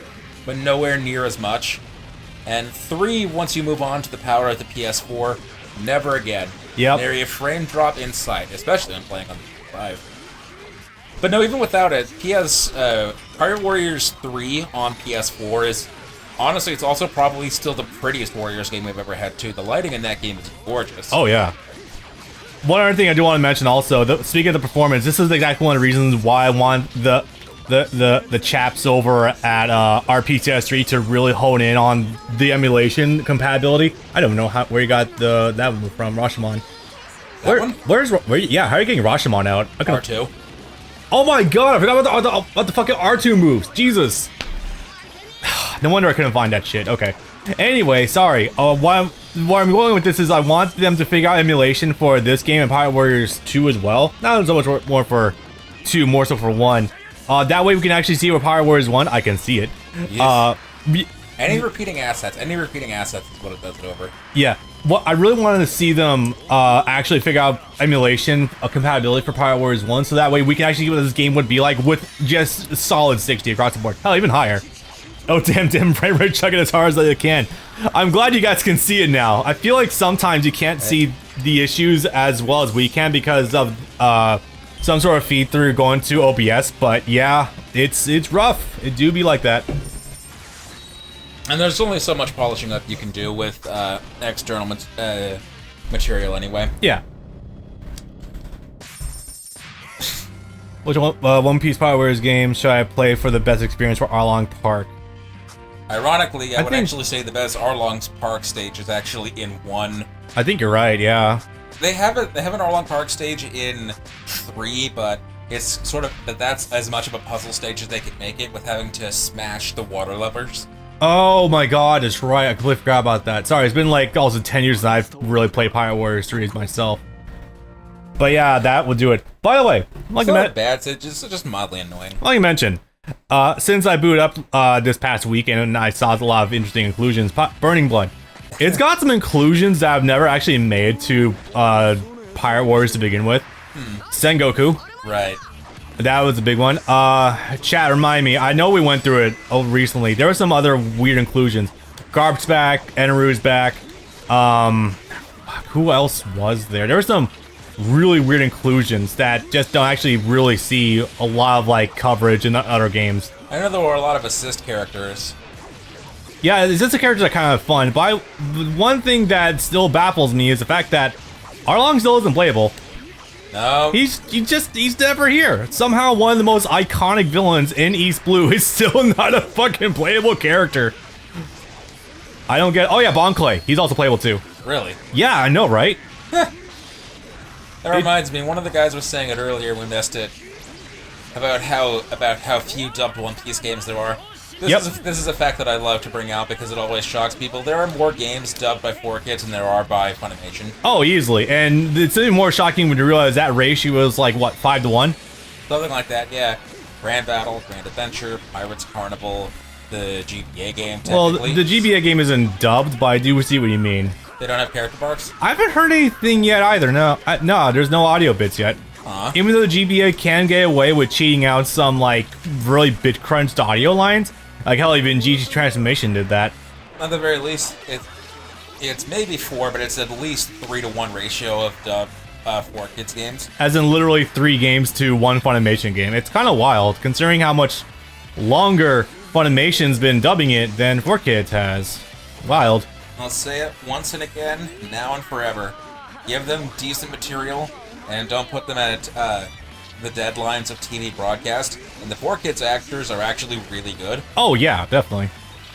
but nowhere near as much. And 3, once you move on to the power of the PS4, never again. Yep. There a frame drop in sight, especially when playing on the 5. But no, even without it, Pirate Warriors 3 on PS4 is, honestly, it's also probably still the prettiest Warriors game we've ever had, too. The lighting in that game is gorgeous. Oh, yeah. One other thing I do want to mention also, speaking of the performance, this is exactly one of the reasons why I want the chaps over at RPTS3 to really hone in on the emulation compatibility. I don't know where you got that one from, Rashomon. Yeah, how are you getting Rashomon out? R2. Oh my god, I forgot about the fucking R2 moves. Jesus. No wonder I couldn't find that shit. Okay. Anyway, sorry. Why I'm going with this is I want them to figure out emulation for this game and Pirate Warriors 2 as well. Not so much more for 2, more so for 1. That way we can actually see what Pirate Warriors 1. I can see it. Yes. Any repeating assets is what it does it over. Yeah. Well, I really wanted to see them actually figure out emulation compatibility for Pirate Warriors 1, so that way we can actually see what this game would be like with just solid 60 across the board. Hell, even higher. Oh, damn, frame rate chugging as hard as I can. I'm glad you guys can see it now. I feel like sometimes you can't see the issues as well as we can because of some sort of feed through going to OBS, but yeah, it's rough. It do be like that. And there's only so much polishing up you can do with external material anyway. Yeah. Which One Piece Pirate Warriors game should I play for the best experience for Arlong Park? Ironically, I would actually say the best Arlong's Park stage is actually in 1. I think you're right, yeah. They have an Arlong Park stage in 3, but it's sort of that's as much of a puzzle stage as they could make it with having to smash the water levers. Oh my god, that's right. I completely forgot about that. Sorry, it's been like almost 10 years since I've really played Pirate Warriors 3 myself. But yeah, that will do it. By the way, it's not bad, it's just mildly annoying. Like you mentioned, since I booted up this past weekend and I saw a lot of interesting inclusions, Burning Blood. It's got some inclusions that I've never actually made to Pirate Warriors to begin with. Sengoku. Right. That was a big one. Chat, remind me. I know we went through it recently. There were some other weird inclusions. Garb's back. Enaru's back. Who else was there? There were some really weird inclusions that just don't actually really see a lot of like coverage in other games. I know there were a lot of assist characters. Yeah, assist characters are kind of fun, but one thing that still baffles me is the fact that Arlong still isn't playable. No. He's never here. Somehow one of the most iconic villains in East Blue is still not a fucking playable character. I don't get. Oh yeah, Bon Clay. He's also playable too. Really? Yeah, I know, right? That reminds me, one of the guys was saying it earlier, we missed it, about how few dubbed One Piece games there are. This is a fact that I love to bring out because it always shocks people. There are more games dubbed by 4Kids than there are by Funimation. Oh, easily. And it's even more shocking when you realize that ratio is like, what, 5-1? Something like that, yeah. Grand Battle, Grand Adventure, Pirates Carnival, the GBA game, well, the GBA game isn't dubbed, but I do see what you mean. They don't have character marks? I haven't heard anything yet either, no. No, there's no audio bits yet. Even though the GBA can get away with cheating out some, like, really bit-crunched audio lines, like hell, even GG Transformation did that. At the very least, it's maybe 4, but it's at least 3-to-1 ratio of dubbed 4Kids games. As in literally 3 games to 1 Funimation game. It's kind of wild, considering how much longer Funimation's been dubbing it than 4Kids has. Wild. I'll say it once and again, now and forever. Give them decent material, and don't put them at the deadlines of TV broadcast. And the 4Kids actors are actually really good. Oh yeah, definitely.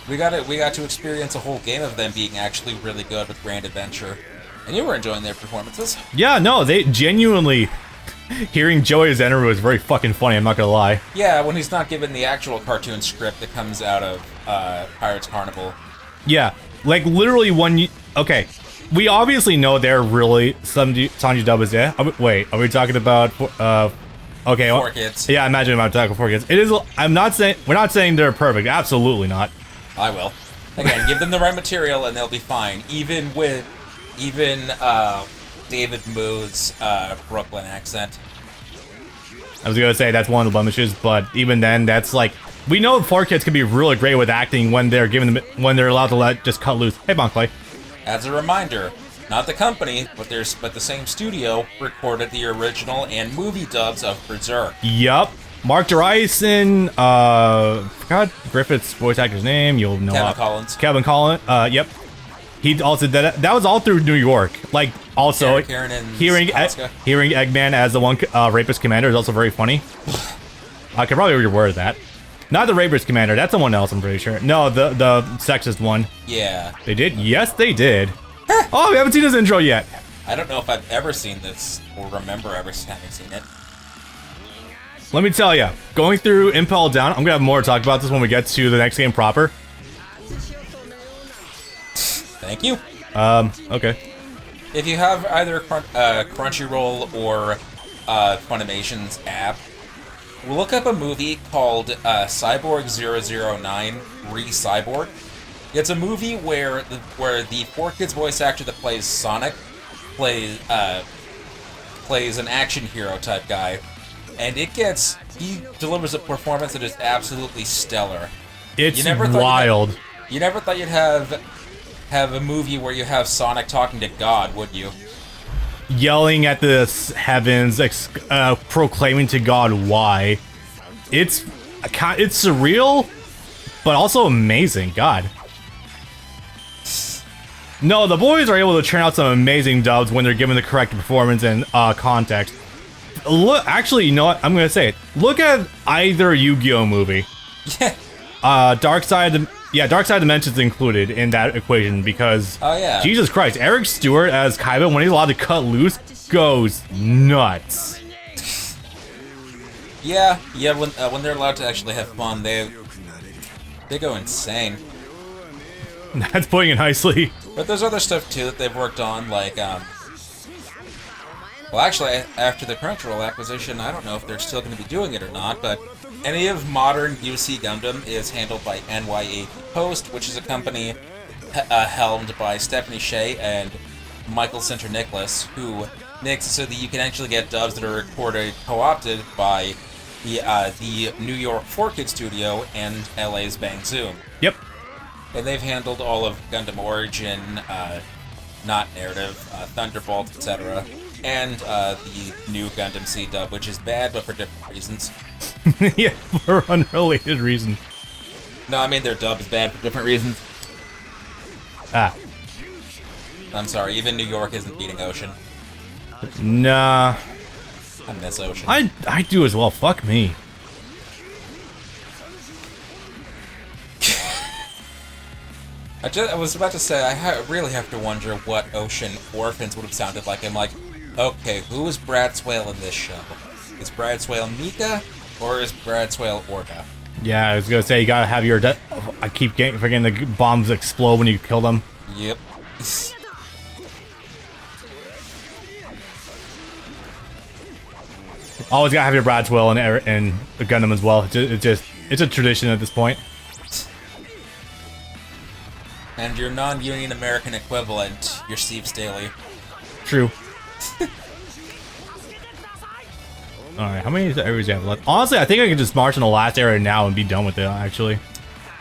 We got to experience a whole game of them being actually really good with Grand Adventure, and you were enjoying their performances. Yeah, no, they genuinely Hearing Joey Zenru was very fucking funny, I'm not gonna lie. Yeah, when he's not given the actual cartoon script that comes out of Pirates Carnival. Yeah, like literally when you... Okay, we obviously know they're really... Sanji Dub is there. Wait, are we talking about... okay, Four Kids. Yeah, I imagine I'm talking 4Kids. It is... I'm not saying... We're not saying they're perfect. Absolutely not. I will. Again, give them the right material and they'll be fine. Even David Moo's Brooklyn accent. I was gonna say that's one of the blemishes, but even then, that's like... We know 4Kids can be really great with acting when they're when they're allowed to just cut loose. Hey, Bonclay. As a reminder, not the company, but the same studio recorded the original and movie dubs of Berserk. Yup. Mark Dryson, forgot Griffith's voice actor's name. You'll know Kevin Collins. Kevin Collins. Yep. He also did that. That was all through New York. Like also hearing Eggman as the one rapist commander is also very funny. I could probably reword that. Not the rapist commander. That's someone else. I'm pretty sure. No, the sexist one. Yeah. They did. Yes, they did. Oh, we haven't seen this intro yet. I don't know if I've ever seen this or remember ever having seen it. Let me tell you, going through Impel Down, I'm gonna have more to talk about this when we get to the next game proper. Thank you. Okay. If you have either Crunchyroll or Funimation's app, look up a movie called Cyborg 009 Re-Cyborg. It's a movie where the 4Kids voice actor that plays Sonic plays an action hero type guy. And he delivers a performance that is absolutely stellar. It's wild. You never thought you'd have a movie where you have Sonic talking to God, would you? Yelling at the heavens, proclaiming to God why. It's surreal, but also amazing. God. No, the boys are able to churn out some amazing dubs when they're given the correct performance and context. Look, actually, you know what? I'm gonna say it. Look at either Yu-Gi-Oh movie. Yeah. Dark Side Dimensions included in that equation because... Oh, yeah. Jesus Christ, Eric Stewart as Kaiba, when he's allowed to cut loose, goes nuts. Yeah, when they're allowed to actually have fun, they go insane. That's putting it nicely. But there's other stuff, too, that they've worked on, like, well, actually, after the Crunchyroll acquisition, I don't know if they're still going to be doing it or not, but any of modern UC Gundam is handled by NYA Post, which is a company helmed by Stephanie Shea and Michael Sinter-Nicholas, who makes it so that you can actually get dubs that are recorded co-opted by the New York 4Kids studio and LA's Bang Zoom. Yep. And they've handled all of Gundam Origin, Not Narrative, Thunderbolt, etc., and the new Gundam C dub, which is bad, but for different reasons. Yeah, for unrelated reasons. No, I mean their dub is bad for different reasons. Ah. I'm sorry, even New York isn't beating Ocean. Nah. I miss Ocean. I do as well, fuck me. I was about to say, I really have to wonder what Ocean Orphans would have sounded like. I'm like, okay, who is Brad Swale in this show? Is Brad Swale Mika, or is Brad Swale Orga? Yeah, I was gonna say, you gotta have your... I keep forgetting the bombs explode when you kill them. Yep. Always gotta have your Brad Swale and the Gundam as well. It's a tradition at this point. And your non-Union American equivalent, your Steve Staley. True. Alright, how many areas do you have left? Honestly, I think I can just march in the last area now and be done with it, actually.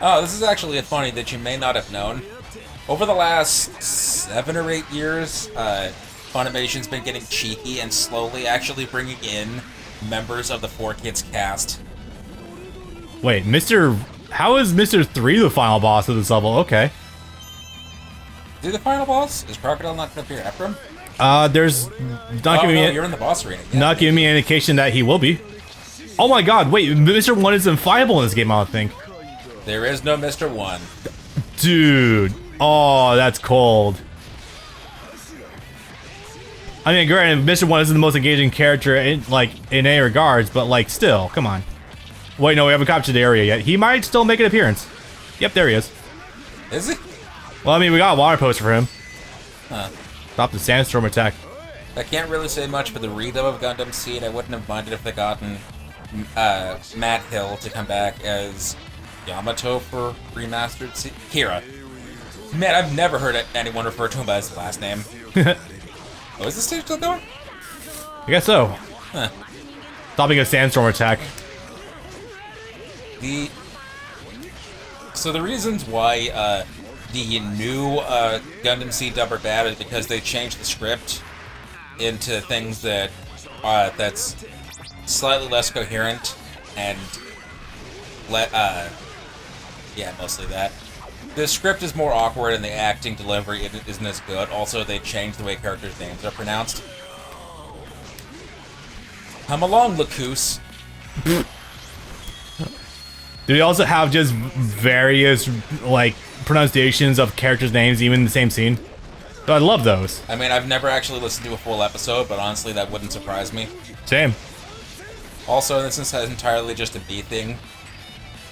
Oh, this is actually funny that you may not have known. Over the last 7 or 8 years, Funimation's been getting cheeky and slowly actually bringing in members of the 4Kids cast. Wait, how is Mr. 3 the final boss of this level? Okay. Is he the final boss? Is Crocodile not going to appear after him? There's not giving me you're in the boss arena. Yeah. Not giving me an indication that he will be. Oh my god, wait, Mr. 1 isn't fireable in this game, I don't think. There is no Mr. 1. Dude. Oh, that's cold. I mean, granted, Mr. 1 isn't the most engaging character in any regards, but like still, come on. Wait, no, we haven't captured the area yet. He might still make an appearance. Yep, there he is. Is he? Well, I mean, we got a water poster for him. Huh. Stop the sandstorm attack. I can't really say much for the redub of Gundam Seed. I wouldn't have minded if they gotten Matt Hill to come back as Yamato for remastered Kira. Man, I've never heard anyone refer to him by his last name. Oh, is this stage still going? I guess so. Huh. Stopping a sandstorm attack. So the reasons why the new Gundam Seed dub are bad is because they changed the script into things that that's slightly less coherent and yeah, mostly that. The script is more awkward and the acting delivery isn't as good. Also, they changed the way characters' names are pronounced. Come along, Lacus. Do we also have just various, like, pronunciations of characters' names even in the same scene? I love those. I mean, I've never actually listened to a full episode, but honestly, that wouldn't surprise me. Same. Also, this is entirely just a B thing.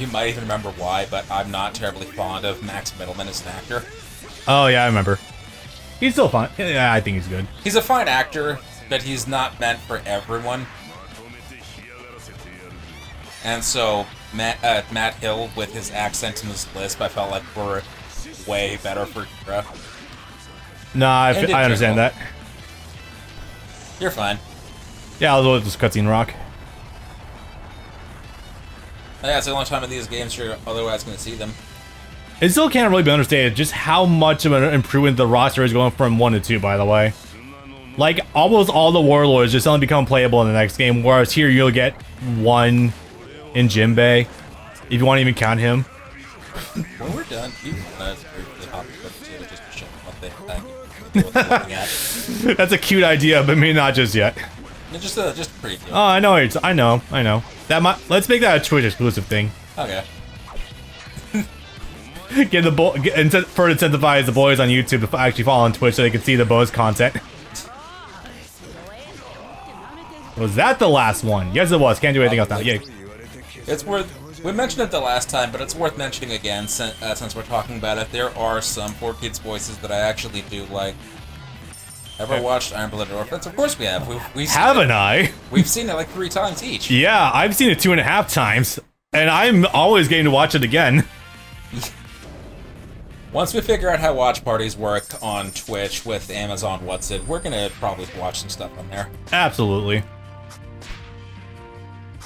You might even remember why, but I'm not terribly fond of Max Middleman as an actor. Oh, yeah, I remember. He's still fun. Yeah, I think he's good. He's a fine actor, but he's not meant for everyone. And so, Matt Hill, with his accent and his lisp, I felt like were way better for Kira. Nah, I understand that. You're fine. Yeah, I'll go with this cutscene rock. Yeah, it's the only time in these games you're otherwise going to see them. It still can't really be understated just how much of an improvement the roster is going from 1 to 2, by the way. Like, almost all the warlords just suddenly become playable in the next game, whereas here you'll get one in Jinbei, if you want to even count him. When we're done, you briefly hop to just to show what they looking at. That's a cute idea, but maybe not just yet. Just a preview. Oh, I know. I know. Let's make that a Twitch exclusive thing. Okay. Further incentivize the boys on YouTube to actually follow on Twitch so they can see the bonus content. Was that the last one? Yes, it was. Can't do anything else now. Yeah. It's worth. We mentioned it the last time, but it's worth mentioning again since we're talking about it. There are some 4Kids voices that I actually do like. Ever watched Iron Blooded Orphans? Of course we have. Haven't I? We've seen it like 3 times each. Yeah, I've seen it 2.5 times, and I'm always getting to watch it again. Once we figure out how watch parties work on Twitch with Amazon What's It, we're gonna probably watch some stuff on there. Absolutely.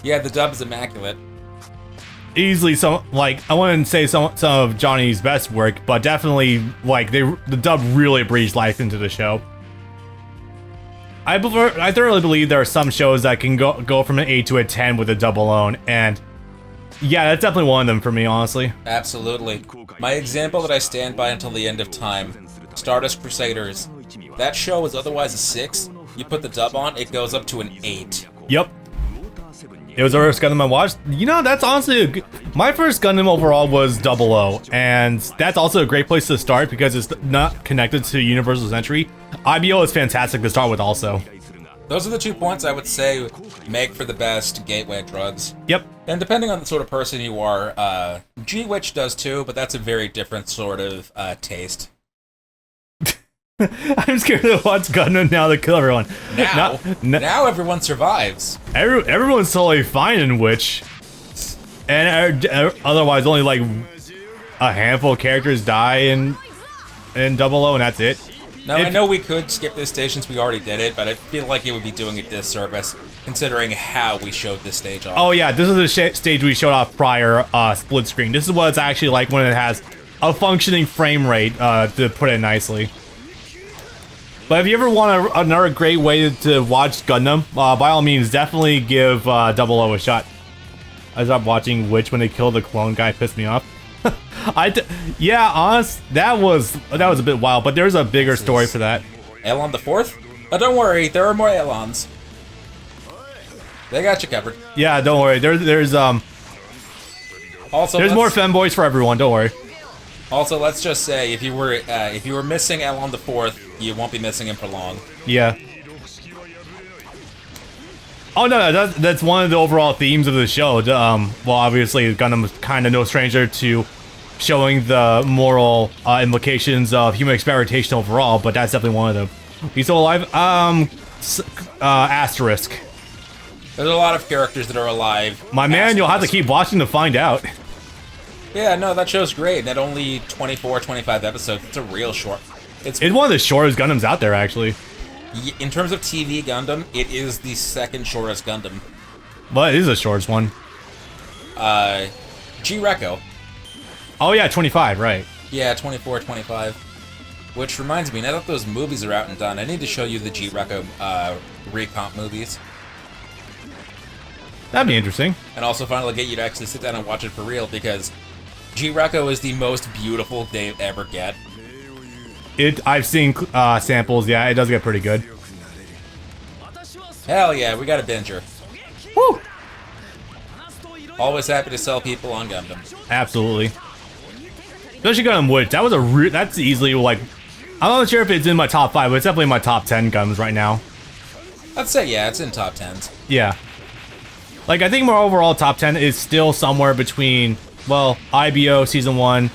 Yeah, the dub is immaculate. Easily I wouldn't say some of Johnny's best work, but definitely the dub really breathes life into the show. I thoroughly believe there are some shows that can go from an 8 to a 10 with a dub alone, and yeah, that's definitely one of them for me, honestly. Absolutely. My example that I stand by until the end of time, Stardust Crusaders. That show was otherwise a 6. You put the dub on, it goes up to an 8. Yep. It was the first Gundam I watched. You know, that's honestly my first Gundam overall was 00, and that's also a great place to start because it's not connected to Universal Century. IBO is fantastic to start with also. Those are the 2 points I would say make for the best gateway drugs. Yep. And depending on the sort of person you are, G-Witch does too, but that's a very different sort of taste. I'm scared to watch Gundam now to kill everyone. Now everyone survives. Everyone's totally fine in Witch. And otherwise only like a handful of characters die in 00 and that's it. Now, I know we could skip this stage since we already did it, but I feel like it would be doing a disservice considering how we showed this stage off. Oh yeah, this is the stage we showed off prior split screen. This is what it's actually like when it has a functioning frame rate, to put it nicely. But if you ever want another great way to watch Gundam, by all means, definitely give 00 a shot. I stopped watching Witch when they killed the clone guy, pissed me off. Yeah, honest, that was a bit wild, but there's a bigger story for that. Elon the 4th? Oh, don't worry, there are more Elons. They got you covered. Yeah, don't worry. There's more femboys for everyone. Don't worry. Also, let's just say if you were missing Elon the 4th, you won't be missing him for long. Yeah. Oh no, that's one of the overall themes of the show. Well, obviously, Gundam is kind of no stranger to showing the moral implications of human experimentation overall, but that's definitely one of them. He's still alive? Asterisk. There's a lot of characters that are alive. My man, you'll have to keep watching to find out. Yeah, no, that show's great. At only 24, 25 episodes, it's a real short. It's one of the shortest Gundams out there, actually. In terms of TV Gundam, it is the second shortest Gundam. Well, it is the shortest one. G-Reco. Oh yeah, 25, right. Yeah, 24, 25. Which reminds me, now that those movies are out and done, I need to show you the G-Reco recomp movies. That'd be interesting. And also finally get you to actually sit down and watch it for real, because G-Reco is the most beautiful they ever get. I've seen samples, yeah, it does get pretty good. Hell yeah, we got a binger. Woo! Always happy to sell people on Gundam. Absolutely. Especially Gundam Wood, that was that's easily, like, I'm not sure if it's in my top 5, but it's definitely in my top 10 Gundams right now. I'd say, yeah, it's in top 10s. Yeah. Like, I think my overall top 10 is still somewhere between, well, IBO Season 1,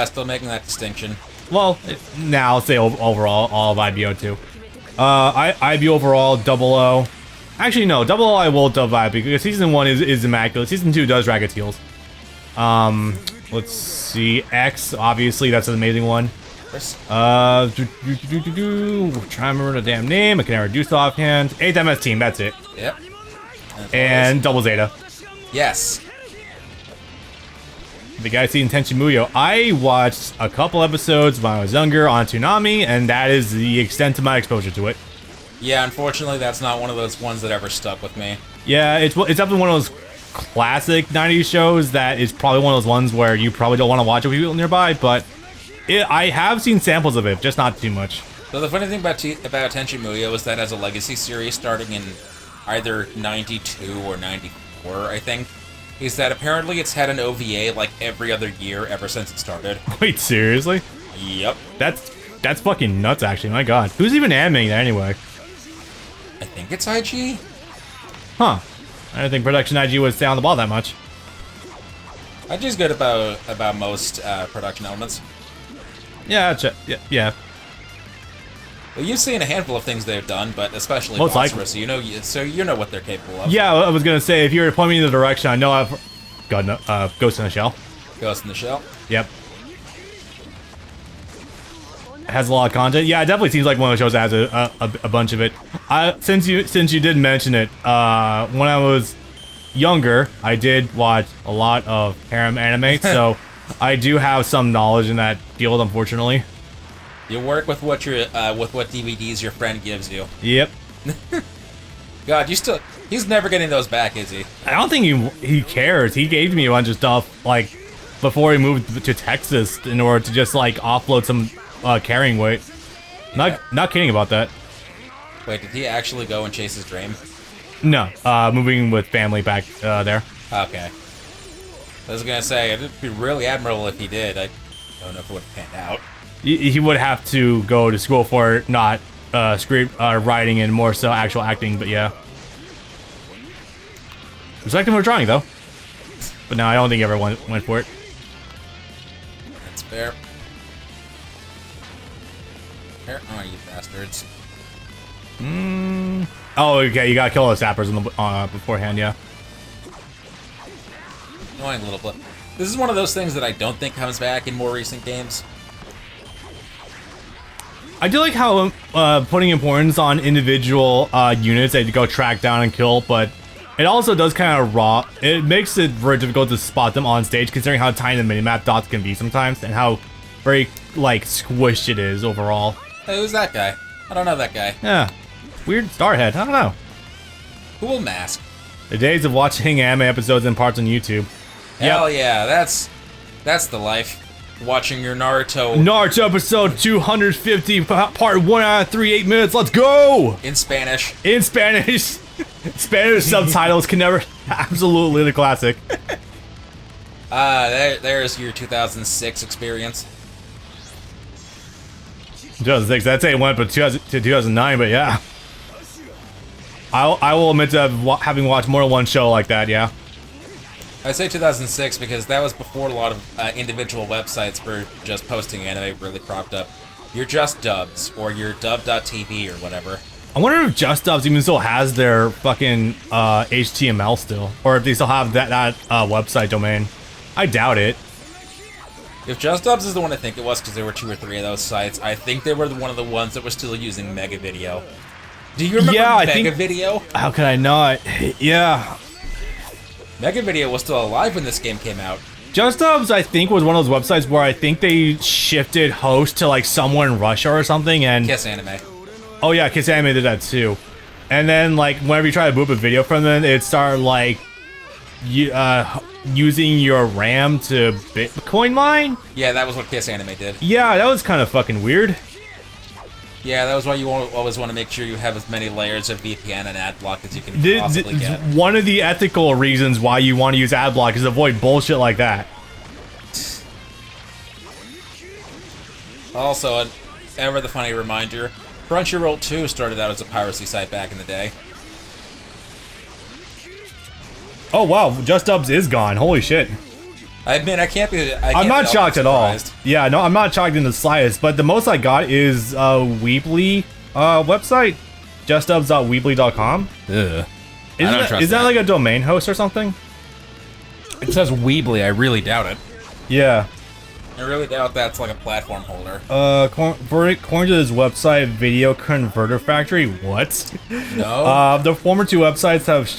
Still making that distinction. well, now I'll say overall, all of IBO too. IBO overall, 00. Actually, no, 00 I will divide because Season 1 is immaculate. Season 2 does drag its heels. Let's see, X, obviously, that's an amazing one. Trying to remember the damn name. I can never reduce offhand. 8th MS team, that's it. Yep. And Double Zeta. Yes. The guy seen Tenchi Muyo. I watched a couple episodes when I was younger on Toonami, and that is the extent of my exposure to it. Yeah, unfortunately, that's not one of those ones that ever stuck with me. Yeah, it's definitely one of those classic 90s shows that is probably one of those ones where you probably don't want to watch it with people nearby, but I have seen samples of it, just not too much. So the funny thing about Tenchi Muyo is that as a legacy series starting in either 92 or 94, I think, is that apparently it's had an OVA like every other year ever since it started. Wait, seriously? Yep. That's fucking nuts, actually. My god. Who's even animating that anyway? I think it's IG? Huh. I didn't think Production IG would stay on the ball that much. IG's good about most production elements. Yeah, yeah. Well, you've seen a handful of things they've done, but especially Most Basra, likely. so you know what they're capable of. Yeah, I was gonna say, if you were to point me in the direction, I know I've... God, no, Ghost in the Shell. Ghost in the Shell. Yep. It has a lot of content. Yeah, it definitely seems like one of the shows that has a bunch of it. Since you did mention it, when I was younger, I did watch a lot of harem anime, so I do have some knowledge in that field, unfortunately. You work with what DVDs your friend gives you. Yep. God, he's never getting those back, is he? I don't think he cares. He gave me a bunch of stuff, like, before he moved to Texas in order to just, like, offload some carrying weight. Not kidding about that. Wait, did he actually go and chase his dream? No, moving with family back there. Okay. I was gonna say, it'd be really admirable if he did. I don't know if it would have panned out. He would have to go to school for not script writing and more so actual acting, but yeah. Respect him for trying though. But no, I don't think he ever went for it. That's fair. Oh, you bastards. Oh, okay, you gotta kill those sappers beforehand, yeah. Annoying little blip. This is one of those things that I don't think comes back in more recent games. I do like how putting importance on individual units that you go track down and kill, but it also does kind of it makes it very difficult to spot them on stage, considering how tiny the minimap dots can be sometimes, and how very, like, squished it is overall. Hey, who's that guy? I don't know that guy. Yeah. Weird starhead, I don't know. Cool mask. The days of watching anime episodes in parts on YouTube. Hell yeah, that's the life. Watching your Naruto episode 250, part 1 out of 3, 8 minutes, let's go! in Spanish. In Spanish. Spanish subtitles can never... Absolutely the classic. There's your 2006 experience. 2006, I'd say it went to 2009, but yeah. I will admit to having watched more than one show like that. Yeah. I say 2006 because that was before a lot of individual websites were just posting anime really cropped up. Your Just Dubs or your Dub.tv or whatever. I wonder if Just Dubs even still has their fucking HTML still, or if they still have that website domain. I doubt it. If Just Dubs is the one I think it was, because there were 2 or 3 of those sites, I think they were one of the ones that was still using Mega Video. Do you remember Mega Video? How could I not? Yeah. Mega Video was still alive when this game came out. Just Dubs, I think, was one of those websites where I think they shifted host to like somewhere in Russia or something, and Kiss Anime. Oh yeah, Kiss Anime did that too. And then like whenever you try to boot a video from them, it started like using your RAM to Bitcoin mine. Yeah, that was what Kiss Anime did. Yeah, that was kind of fucking weird. Yeah, that was why you always want to make sure you have as many layers of VPN and AdBlock as you can possibly get. One of the ethical reasons why you want to use AdBlock is to avoid bullshit like that. Also, ever the funny reminder, Crunchyroll 2 started out as a piracy site back in the day. Oh wow, Just Dubs is gone. Holy shit. I admit, I'm not shocked at all. Yeah, no, I'm not shocked in the slightest, but the most I got is Weebly website. JustDubs.weebly.com. Ugh. Is that like a domain host or something? It says Weebly, I really doubt it. Yeah. I really doubt that's like a platform holder. According to this website, Video Converter Factory, what? No. The former 2 websites have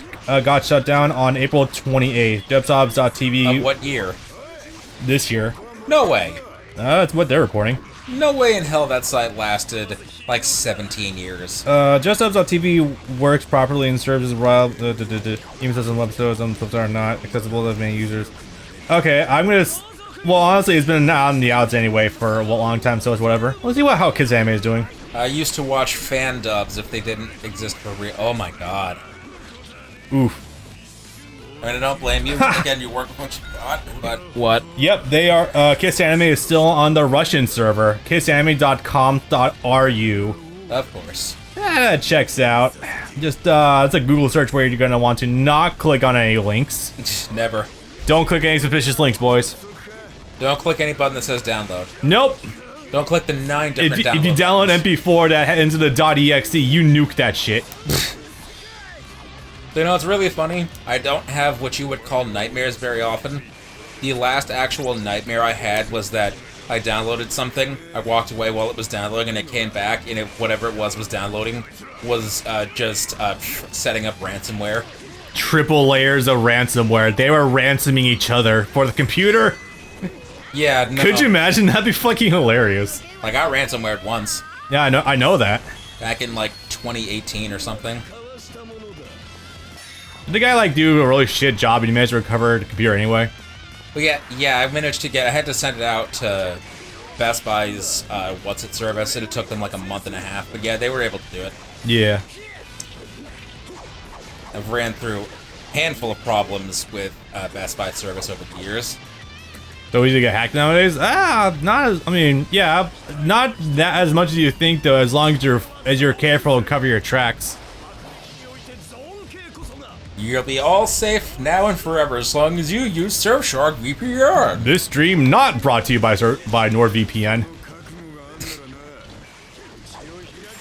got shut down on April 28th. JustDubs.tv. Of what year? This year. No way. That's what they're reporting. No way in hell that site lasted like 17 years. JustDubs.tv works properly and serves as well. Even though some websites are not accessible to many users. Okay, I'm gonna. Well, honestly, it's been out on the outs anyway for a long time, so it's whatever. Let's see how Kids Anime is doing. I used to watch fan dubs if they didn't exist for real. Oh my god. Oof. I mean, I don't blame you. Again, you work with what you got, but... What? Yep, they are. Kiss Anime is still on the Russian server, kissanime.com.ru. Of course. That checks out. Just, it's a Google search where you're gonna want to not click on any links. Never. Don't click any suspicious links, boys. Don't click any button that says download. Nope. Don't click the 9 different downloads. If you download MP4 that into the .exe, you nuke that shit. You know, it's really funny. I don't have what you would call nightmares very often. The last actual nightmare I had was that I downloaded something, I walked away while it was downloading, and it came back, and whatever it was downloading was just setting up ransomware. Triple layers of ransomware. They were ransoming each other for the computer. Yeah, no. Could you imagine? That'd be fucking hilarious. I got ransomwared once. Yeah, I know that. Back in, like, 2018 or something. Did the guy, like, do a really shit job and he managed to recover the computer anyway? Well, yeah, I managed to I had to send it out to Best Buy's, What's-It service, and it took them, like, a month and a half. But yeah, they were able to do it. Yeah. I've ran through a handful of problems with Best Buy service over the years. So easy to get hacked nowadays? Not as, I mean, yeah, not that as much as you think though, as long as you're careful and cover your tracks. You'll be all safe now and forever as long as you use Surfshark VPN. This stream not brought to you by NordVPN.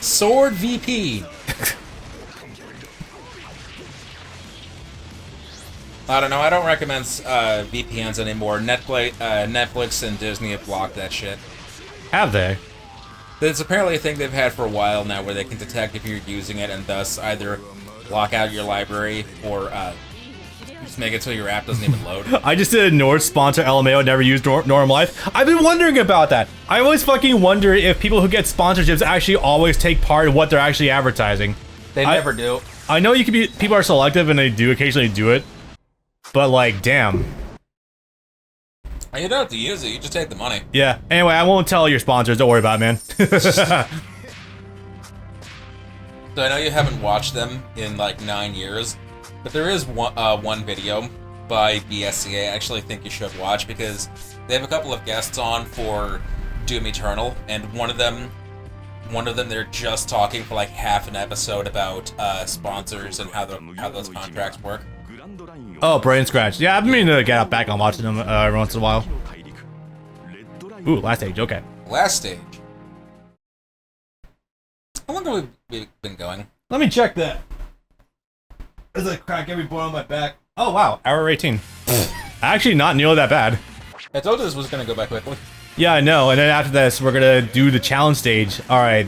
Sword VP. I don't know. I don't recommend VPNs anymore. Netflix and Disney have blocked that shit. Have they? It's apparently a thing they've had for a while now, where they can detect if you're using it and thus either lock out your library or just make it so your app doesn't even load. I just did a Nord sponsor LMAO, never used Norm Life. I've been wondering about that. I always fucking wonder if people who get sponsorships actually always take part in what they're actually advertising. They never do. I know people are selective and they do occasionally do it. But, like, damn. You don't have to use it, you just take the money. Yeah. Anyway, I won't tell your sponsors. Don't worry about it, man. So I know you haven't watched them in, like, 9 years, but there is one video by BSCA I actually think you should watch, because they have a couple of guests on for Doom Eternal, and one of them one of them they're just talking for like half an episode about sponsors and how those contracts work. Oh, Brain Scratch. Yeah, I've been meaning to get back on watching them every once in a while. Ooh, last stage. Okay. Last stage. How long have we been going? Let me check that. As I crack every bone on my back. Oh wow, hour 18. Actually, not nearly that bad. I told you this was gonna go by quickly. Yeah, I know. And then after this, we're gonna do the challenge stage. All right.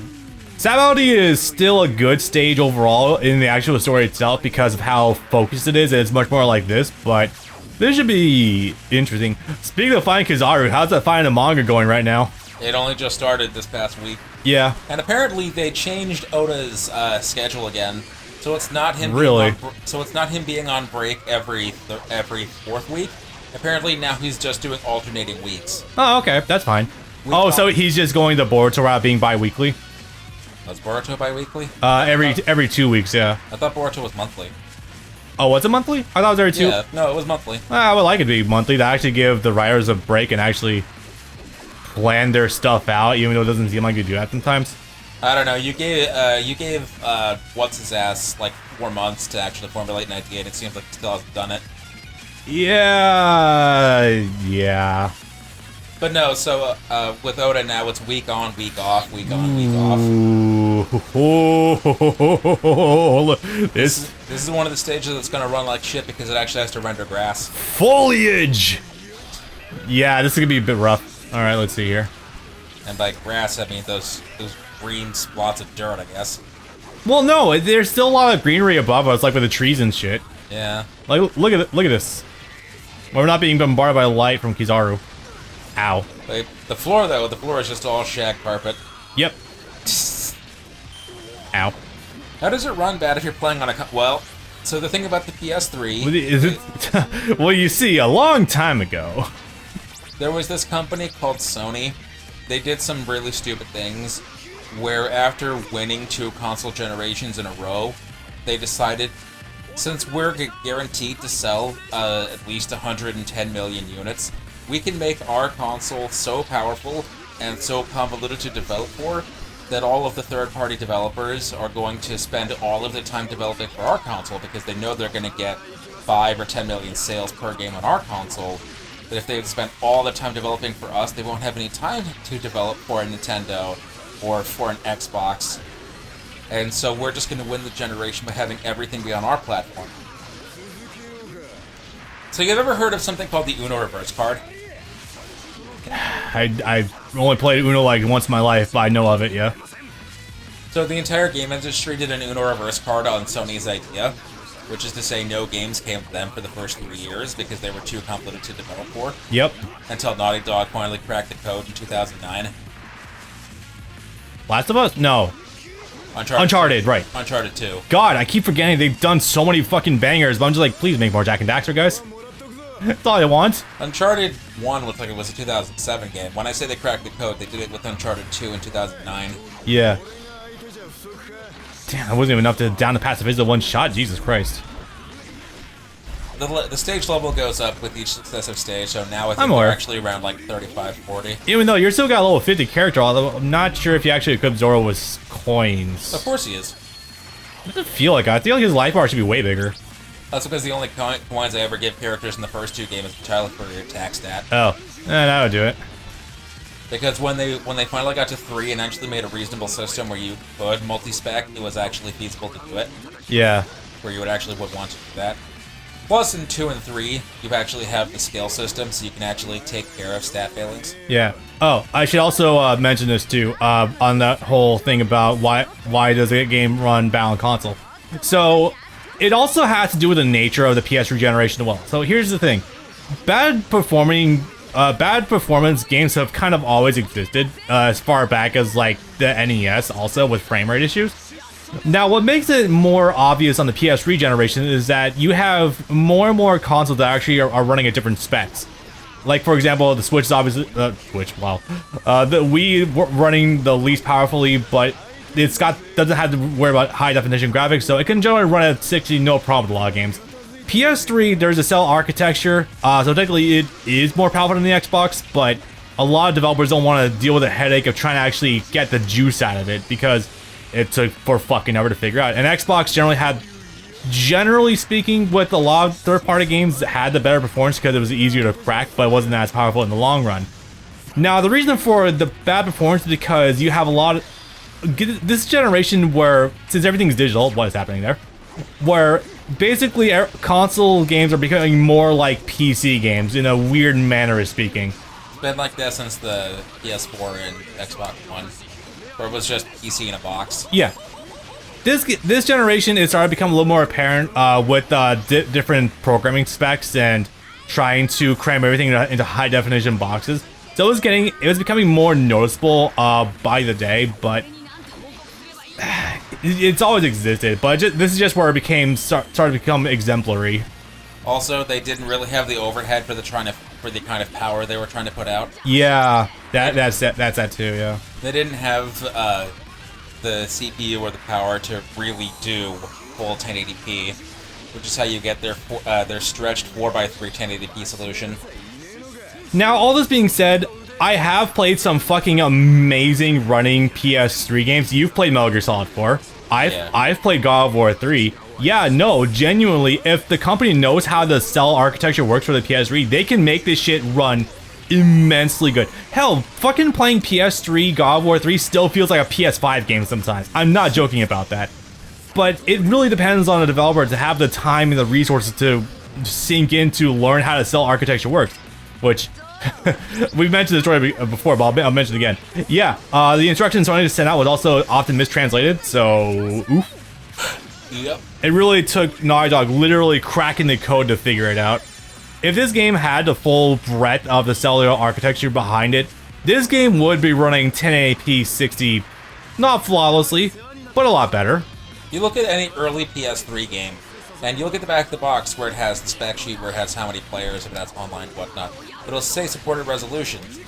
Sabaldi is still a good stage overall in the actual story itself because of how focused it is, and it's much more like this, but this should be interesting. Speaking of finding Kizaru, how's that finding the manga going right now? It only just started this past week. Yeah. And apparently they changed Oda's schedule again, so it's not him. Really? So it's not him being on break every fourth week. Apparently now he's just doing alternating weeks. Oh, okay, that's fine. So he's just going the Boruto route, being bi-weekly? Was Boruto bi-weekly? Every 2 weeks, yeah. I thought Boruto was monthly. Oh, was it monthly? I thought it was every 2. Yeah, no, it was monthly. I would like it to be monthly to actually give the writers a break and actually plan their stuff out, even though it doesn't seem like you do that sometimes. I don't know. You gave what's his ass like 4 months to actually formulate an idea, and it seems like he still hasn't done it. Yeah. But no, so with Oda now, it's week on, week off, week on, week off. Ooh. This is one of the stages that's gonna run like shit because it actually has to render grass. Foliage! Yeah, this is gonna be a bit rough. Alright, let's see here. And by grass, I mean those green spots of dirt, I guess. Well, no, there's still a lot of greenery above us, like with the trees and shit. Yeah. Like, look at this. We're not being bombarded by light from Kizaru. Ow. Wait, the floor is just all shag carpet. Yep. Ow. How does it run bad if you're playing on a well? So the thing about the PS3 is it? Well, you see, a long time ago, there was this company called Sony. They did some really stupid things, where after winning 2 console generations in a row, they decided, since we're guaranteed to sell at least 110 million units, we can make our console so powerful and so convoluted to develop for that all of the third-party developers are going to spend all of their time developing for our console because they know they're going to get 5 or 10 million sales per game on our console. But if they spend all their time developing for us, they won't have any time to develop for a Nintendo or for an Xbox. And so we're just going to win the generation by having everything be on our platform. So you've ever heard of something called the Uno reverse card? I only played Uno like once in my life, but I know of it, yeah. So the entire game industry did an Uno reverse card on Sony's idea, which is to say no games came to them for the first 3 years because they were too complicated to develop for. Yep. Until Naughty Dog finally cracked the code in 2009. Last of Us? No. Uncharted, right. Uncharted 2. God, I keep forgetting they've done so many fucking bangers, but I'm just like, please make more Jak and Daxter, guys. That's all I want. Uncharted 1 looked like it was a 2007 game. When I say they cracked the code, they did it with Uncharted 2 in 2009. Yeah. Damn, that wasn't even enough to down the pacifist one shot. Jesus Christ. The stage level goes up with each successive stage, so now I think we're actually around like 35, 40. Even though you're still got a level 50 character, although I'm not sure if you actually equip Zoro with coins. Of course he is. It doesn't feel like it. I feel like his life bar should be way bigger. That's because the only coins I ever give characters in the first 2 games is the child for your attack stat. Oh, that would do it. Because when they finally got to 3 and actually made a reasonable system where you could multi-spec, it was actually feasible to do it. Yeah. Where you would want to do that. Plus, in 2 and 3, you actually have the skill system, so you can actually take care of stat failings. Yeah. Oh, I should also mention this too, on that whole thing about why does a game run battle on console. So, it also has to do with the nature of the PS3 generation as well. So here's the thing. Bad performance games have kind of always existed, as far back as like the NES also with frame rate issues. Now, what makes it more obvious on the PS3 generation is that you have more and more consoles that actually are running at different specs. Like, for example, the Switch is obviously... the Wii running the least powerfully, but doesn't have to worry about high-definition graphics, so it can generally run at 60 no problem with a lot of games. PS3, there's a cell architecture, so technically it is more powerful than the Xbox, but a lot of developers don't want to deal with the headache of trying to actually get the juice out of it because it took for fucking ever to figure out. And Xbox generally speaking, with a lot of third-party games, had the better performance because it was easier to crack, but it wasn't as powerful in the long run. Now, the reason for the bad performance is because you have a lot of this generation where, since everything's digital, what is happening there? Where basically console games are becoming more like PC games in a weird manner of speaking. It's been like that since the PS4 and Xbox One, where it was just PC in a box. Yeah. This generation, it started to become a little more apparent with different programming specs and trying to cram everything into high definition boxes. So it was becoming more noticeable by the day, but it's always existed. But this is just where it started to become exemplary. Also, they didn't really have the overhead for the kind of power they were trying to put out. Yeah, that's that too. Yeah, they didn't have the CPU or the power to really do full 1080p, which is how you get their stretched 4x3 1080p solution. Now, all this being said, I have played some fucking amazing running PS3 games. You've played Metal Gear Solid 4. I've played God of War 3. Yeah, no, genuinely, if the company knows how the cell architecture works for the PS3, they can make this shit run immensely good. Hell, fucking playing PS3 God of War 3 still feels like a PS5 game sometimes. I'm not joking about that. But it really depends on the developer to have the time and the resources to sink in to learn how the cell architecture works. Which, we've mentioned the story before, but I'll mention it again. Yeah, the instructions Sony sent out was also often mistranslated, so oof. Yep. It really took Naughty Dog literally cracking the code to figure it out. If this game had the full breadth of the cellular architecture behind it, this game would be running 1080p 60, not flawlessly, but a lot better. You look at any early PS3 game, and you look at the back of the box where it has the spec sheet, where it has how many players, if that's online, whatnot. It'll say supported resolutions.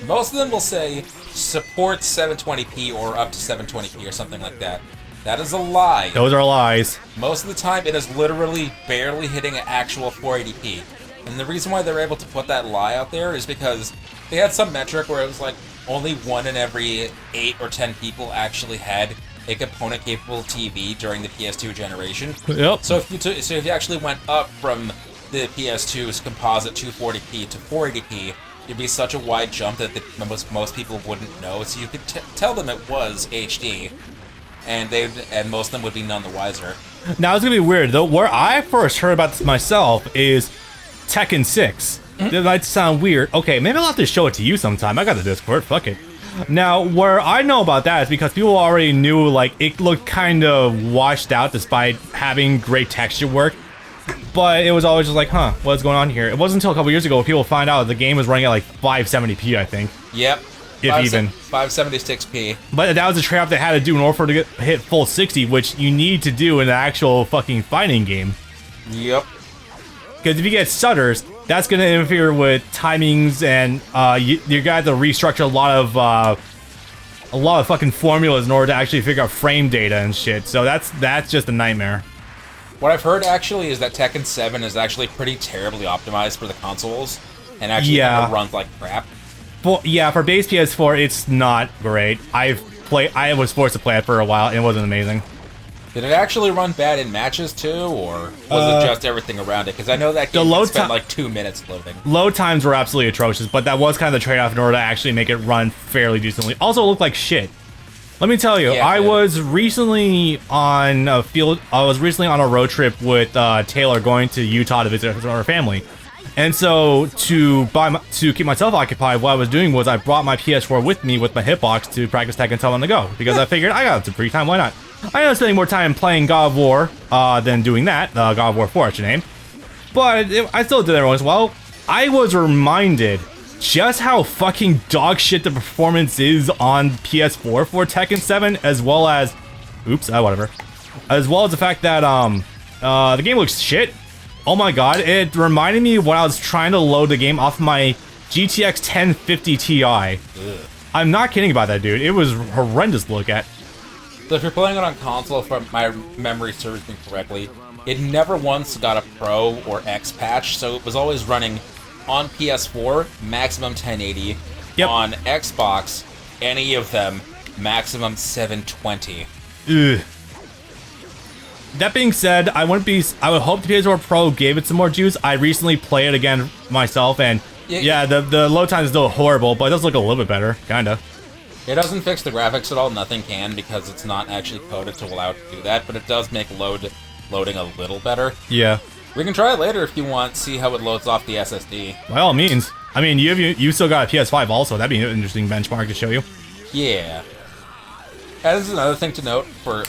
Most of them will say support 720p or up to 720p or something like that. That is a lie. Those are lies. Most of the time, it is literally barely hitting an actual 480p. And the reason why they're able to put that lie out there is because they had some metric where it was like only 1 in every 8 or 10 people actually had a component-capable TV during the PS2 generation. Yep. So if you actually went up from the PS2's composite 240p to 480p, it'd be such a wide jump that most people wouldn't know. So you could tell them it was HD, and most of them would be none the wiser. Now it's gonna be weird though. Where I first heard about this myself is Tekken 6. That might sound weird. Okay, maybe I'll have to show it to you sometime. I got the Discord, fuck it. Now, where I know about that is because people already knew, like, it looked kind of washed out despite having great texture work. But it was always just like, huh, what's going on here? It wasn't until a couple years ago people found out the game was running at like 570p, I think. Yep. If even. 576p. But that was a trade-off they had to do in order for it to hit full 60, which you need to do in an actual fucking fighting game. Yep. Because if you get stutters, that's going to interfere with timings, and you're going to have to restructure a lot of fucking formulas in order to actually figure out frame data and shit. So that's just a nightmare. What I've heard actually is that Tekken 7 is actually pretty terribly optimized for the consoles, and actually kind of runs like crap. Yeah, for base PS4, it's not great. I was forced to play it for a while, and it wasn't amazing. Did it actually run bad in matches too, or was it just everything around it? Because I know that game spent like 2 minutes loading. Load times were absolutely atrocious, but that was kind of the trade-off in order to actually make it run fairly decently. Also, it looked like shit. Let me tell you, yeah, I was recently on a road trip with Taylor, going to Utah to visit our family. And so to keep myself occupied, what I was doing was I brought my PS4 with me with my hitbox to practice Tekken 7 on the go, because I figured I got some free time, why not? I know spending more time playing God of War than doing that, God of War 4 I should name, but I still did it once in a while. I was reminded just how fucking dog shit the performance is on PS4 for Tekken 7, as well as, whatever, as well as the fact that the game looks shit. Oh my god, it reminded me when I was trying to load the game off my GTX 1050 Ti. Ugh. I'm not kidding about that, dude. It was horrendous to look at. So if you're playing it on console, if my memory serves me correctly, it never once got a Pro or X patch, so it was always running on PS4, maximum 1080, Yep. On Xbox, any of them, maximum 720. Ugh. That being said, I would hope the PS4 Pro gave it some more juice. I recently played it again myself, and yeah, the load time is still horrible, but it does look a little bit better, kinda. It doesn't fix the graphics at all, nothing can, because it's not actually coded to allow it to do that, but it does make loading a little better. Yeah. We can try it later if you want, see how it loads off the SSD. By all means. I mean, you still got a PS5 also, that'd be an interesting benchmark to show you. Yeah. As another thing to note, for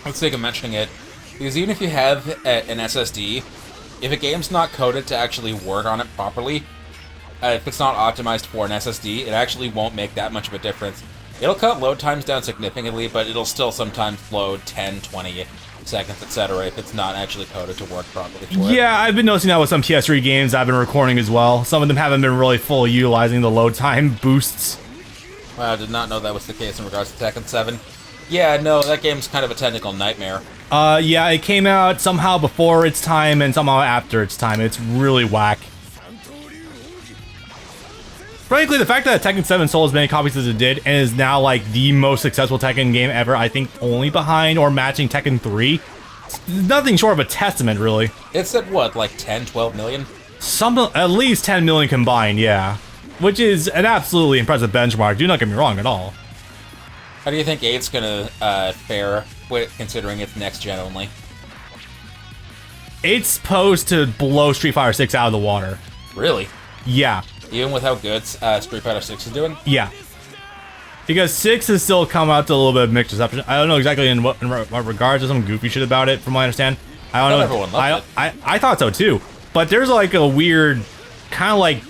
the sake of mentioning it, because even if you have an SSD, if a game's not coded to actually work on it properly, if it's not optimized for an SSD, it actually won't make that much of a difference. It'll cut load times down significantly, but it'll still sometimes load 10, 20 seconds, etc. if it's not actually coded to work properly for it. Yeah, I've been noticing that with some PS3 games I've been recording as well. Some of them haven't been really fully utilizing the load time boosts. Wow, I did not know that was the case in regards to Tekken 7. Yeah, no, that game's kind of a technical nightmare. Yeah, it came out somehow before its time and somehow after its time. It's really whack. Frankly, the fact that Tekken 7 sold as many copies as it did and is now like the most successful Tekken game ever, I think only behind or matching Tekken 3, it's nothing short of a testament, really. It's at what, like 10, 12 million? At least 10 million combined, yeah. Which is an absolutely impressive benchmark, do not get me wrong at all. How do you think 8's gonna fare, considering it's next gen only? 8's supposed to blow Street Fighter 6 out of the water. Really? Yeah. Even with how good Street Fighter 6 is doing? Yeah. Because 6 has still come out to a little bit of mixed reception. I don't know exactly in what regards. There's some goofy shit about it, from what I understand. I don't know. Everyone loved it. I thought so too. But there's like a weird kind of like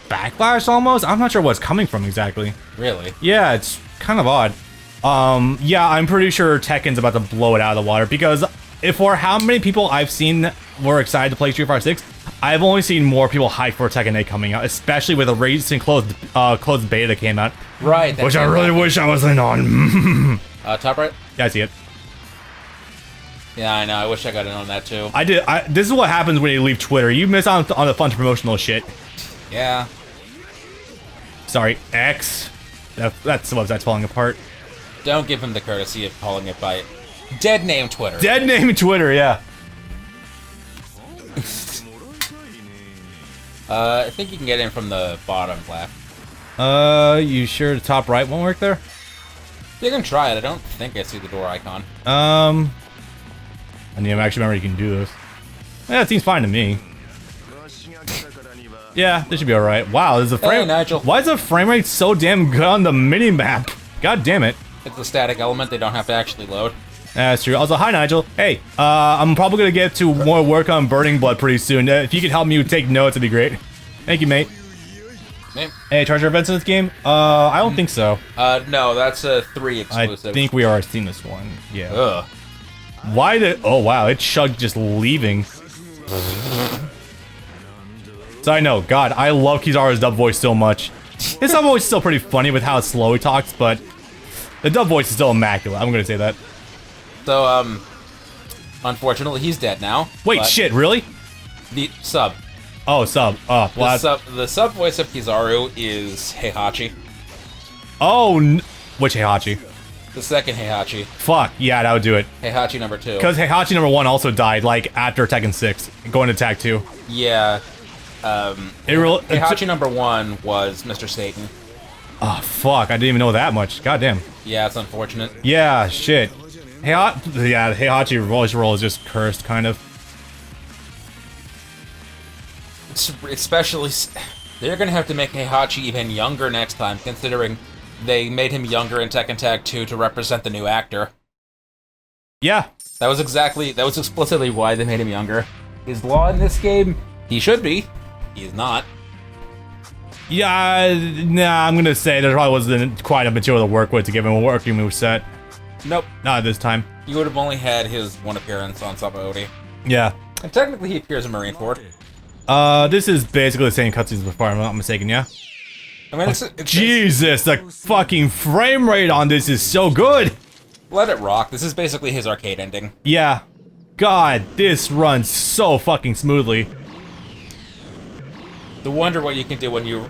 backlash almost. I'm not sure what's coming from exactly. Really? Yeah, it's kind of odd. Yeah, I'm pretty sure Tekken's about to blow it out of the water because for how many people I've seen were excited to play Street Fighter 6, I've only seen more people hype for Tekken 8 coming out, especially with a recent closed beta that came out. Right. Which I really wish I was in on. Top right? Yeah, I see it. Yeah, I know. I wish I got in on that too. I did. This is what happens when you leave Twitter. You miss out on the fun promotional shit. Yeah. Sorry, X. That's the website's falling apart. Don't give him the courtesy of calling it by dead name Twitter. Dead name Twitter, yeah. I think you can get in from the bottom left. You sure the top right won't work there? You can try it. I don't think I see the door icon. I need to actually remember you can do this. Yeah, it seems fine to me. Yeah, this should be alright. Wow, there's a frame. Hey, Nigel. Why is the frame rate so damn good on the mini map? God damn it. It's a static element. They don't have to actually load. That's true. Also, hi Nigel. Hey, I'm probably gonna get to more work on Burning Blood pretty soon. If you could help me take notes, it'd be great. Thank you, mate. Name? Hey, treasure events in this game? I don't think so. No, that's a 3 exclusive. I think we already seen this one. Yeah. Ugh. Why the? Oh wow, it chugged just leaving. So I know, God, I love Kizaru's dub voice so much. His dub voice is still pretty funny with how slow he talks, but the dub voice is still immaculate. I'm gonna say that. So, unfortunately, he's dead now. Wait, shit, really? The sub. Oh, sub. Oh, well, the sub voice of Kizaru is Heihachi. Oh, which Heihachi? The second Heihachi. Fuck, yeah, that would do it. Heihachi number 2. Because Heihachi number 1 also died, like, after Tekken 6, going to Tag 2. Yeah. Heihachi number 1 was Mr. Satan. Oh, fuck, I didn't even know that much. God damn. Yeah, it's unfortunate. Yeah, shit. Heihachi voice role is just cursed, kind of. Especially, they're gonna have to make Heihachi even younger next time, considering they made him younger in Tekken Tag 2 to represent the new actor. Yeah. That was explicitly why they made him younger. Is Law in this game? He should be. He's not. Yeah, nah, I'm gonna say there probably wasn't quite a material to work with to give him a working moveset. Nope. Not this time. You would have only had his one appearance on Sabaody. Yeah. And technically he appears in Marineford. This is basically the same cutscenes as before, if I'm not mistaken, yeah? I mean, Jesus, the fucking frame rate on this is so good! Let it rock. This is basically his arcade ending. Yeah. God, this runs so fucking smoothly. To wonder what you can do when you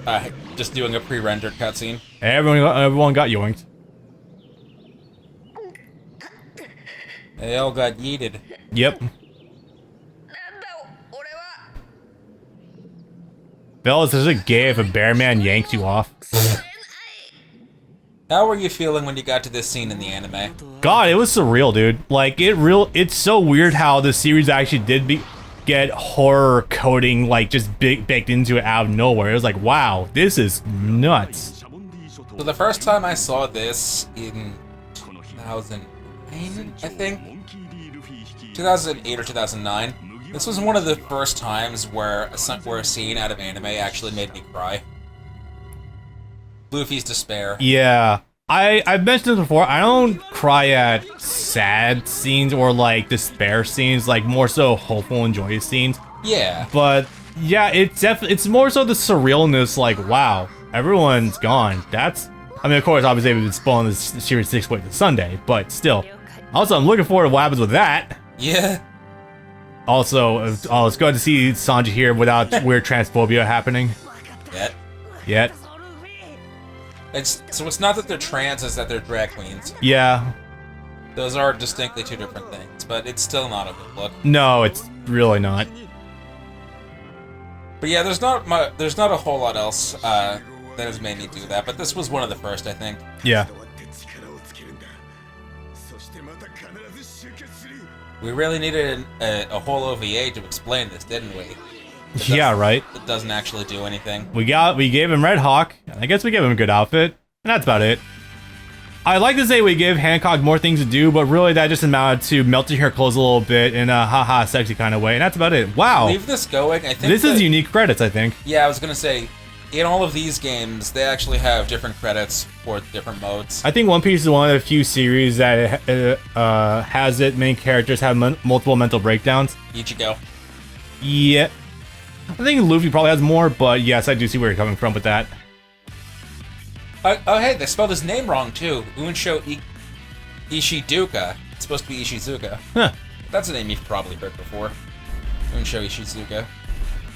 just doing a pre-rendered cutscene. Everyone got yoinked. They all got yeeted. Yep. Fellas, this is gay if a bear man yanks you off. How were you feeling when you got to this scene in the anime? God, it was surreal, dude. Like, it's so weird how the series actually did get horror coding, like, just baked into it out of nowhere. It was like, wow, this is nuts. So the first time I saw this in 2009, I think? 2008 or 2009. This was one of the first times where a scene out of anime actually made me cry. Luffy's despair. Yeah. I've mentioned this before, I don't cry at sad scenes or, like, despair scenes, like, more so hopeful and joyous scenes. Yeah. But, yeah, it's more so the surrealness, like, wow, everyone's gone. I mean, of course, obviously, we've been spoiling this series 6 way to Sunday, but still. Also, I'm looking forward to what happens with that. Yeah. Also, it's good to see Sanji here without weird transphobia happening. Yet. So it's not that they're trans, it's that they're drag queens. Yeah. Those are distinctly two different things, but it's still not a good look. No, it's really not. But yeah, there's not a whole lot else that has made me do that, but this was one of the first, I think. Yeah. We really needed a whole OVA to explain this, didn't we? Yeah, right. It doesn't actually do anything. We gave him Red Hawk. I guess we gave him a good outfit. And that's about it. I'd like to say we give Hancock more things to do, but really that just amounted to melting her clothes a little bit in a haha sexy kind of way, and that's about it. Wow. Leave this going. I think this is unique credits, I think. Yeah, I was gonna say, in all of these games, they actually have different credits for different modes. I think One Piece is one of the few series that has it main characters have multiple mental breakdowns. Ichigo. Yeah. I think Luffy probably has more, but yes, I do see where you're coming from with that. Oh, hey, they spelled his name wrong, too. Unsho Ishiduka. It's supposed to be Ishizuka. Huh. That's a name you've probably heard before. Unsho Ishizuka.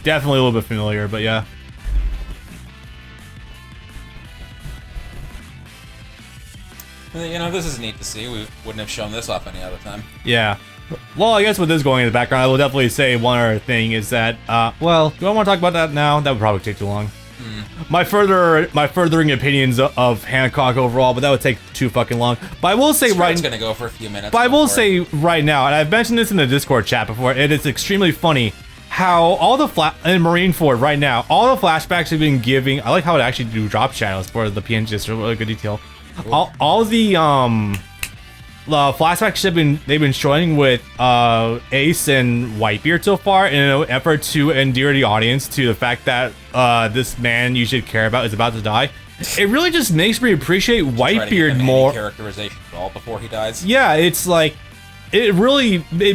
Definitely a little bit familiar, but yeah. You know, this is neat to see. We wouldn't have shown this off any other time. Yeah. Well, I guess with this going in the background, I will definitely say one other thing is that, well, do I want to talk about that now? That would probably take too long. My furthering opinions of Hancock overall, but that would take too fucking long. But I will say It's gonna go for a few minutes. But I will say right now, and I've mentioned this in the Discord chat before, it is extremely funny how all the in Marineford right now, all the flashbacks have been giving. I like how it actually do drop shadows for the PNG. It's a really good detail. All the flashbacks they've been showing with Ace and Whitebeard so far in an effort to endear the audience to the fact that this man you should care about is about to die. It really just makes me appreciate Whitebeard more. Characterization all before he dies. Yeah, it's like it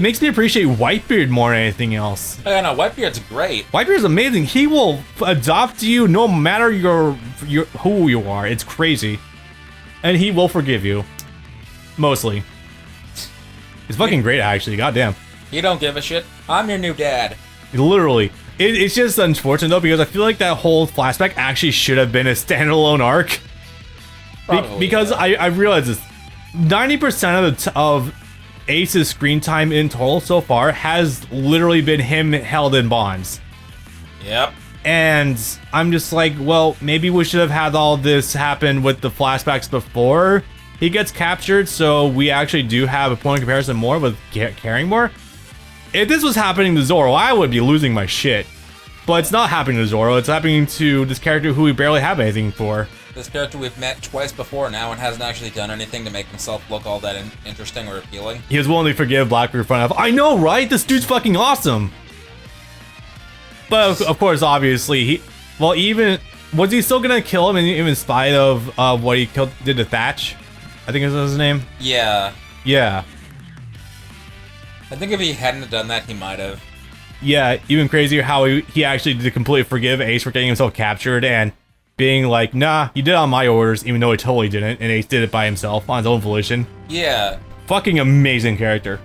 makes me appreciate Whitebeard more than anything else. Oh, yeah, no, Whitebeard's great. Whitebeard's amazing. He will adopt you no matter who you are. It's crazy, and he will forgive you. Mostly. It's fucking great, actually. Goddamn. You don't give a shit. I'm your new dad. Literally. It's just unfortunate, though, because I feel like that whole flashback actually should have been a standalone arc. Because I realize this. 90% of Ace's screen time in total so far has literally been him held in bonds. Yep. And I'm just like, well, maybe we should have had all this happen with the flashbacks before he gets captured, so we actually do have a point of comparison more with caring more. If this was happening to Zoro, I would be losing my shit. But it's not happening to Zoro, it's happening to this character who we barely have anything for. This character we've met twice before now and hasn't actually done anything to make himself look all that interesting or appealing. He was willing to forgive Blackbeard in front of. I know, right? This dude's fucking awesome! But of course, obviously, was he still gonna kill him in spite of what he did to Thatch? I think is his name. Yeah. Yeah. I think if he hadn't done that, he might have. Yeah, even crazier how he actually did completely forgive Ace for getting himself captured and being like, nah, you did it on my orders, even though he totally didn't, and Ace did it by himself on his own volition. Yeah. Fucking amazing character.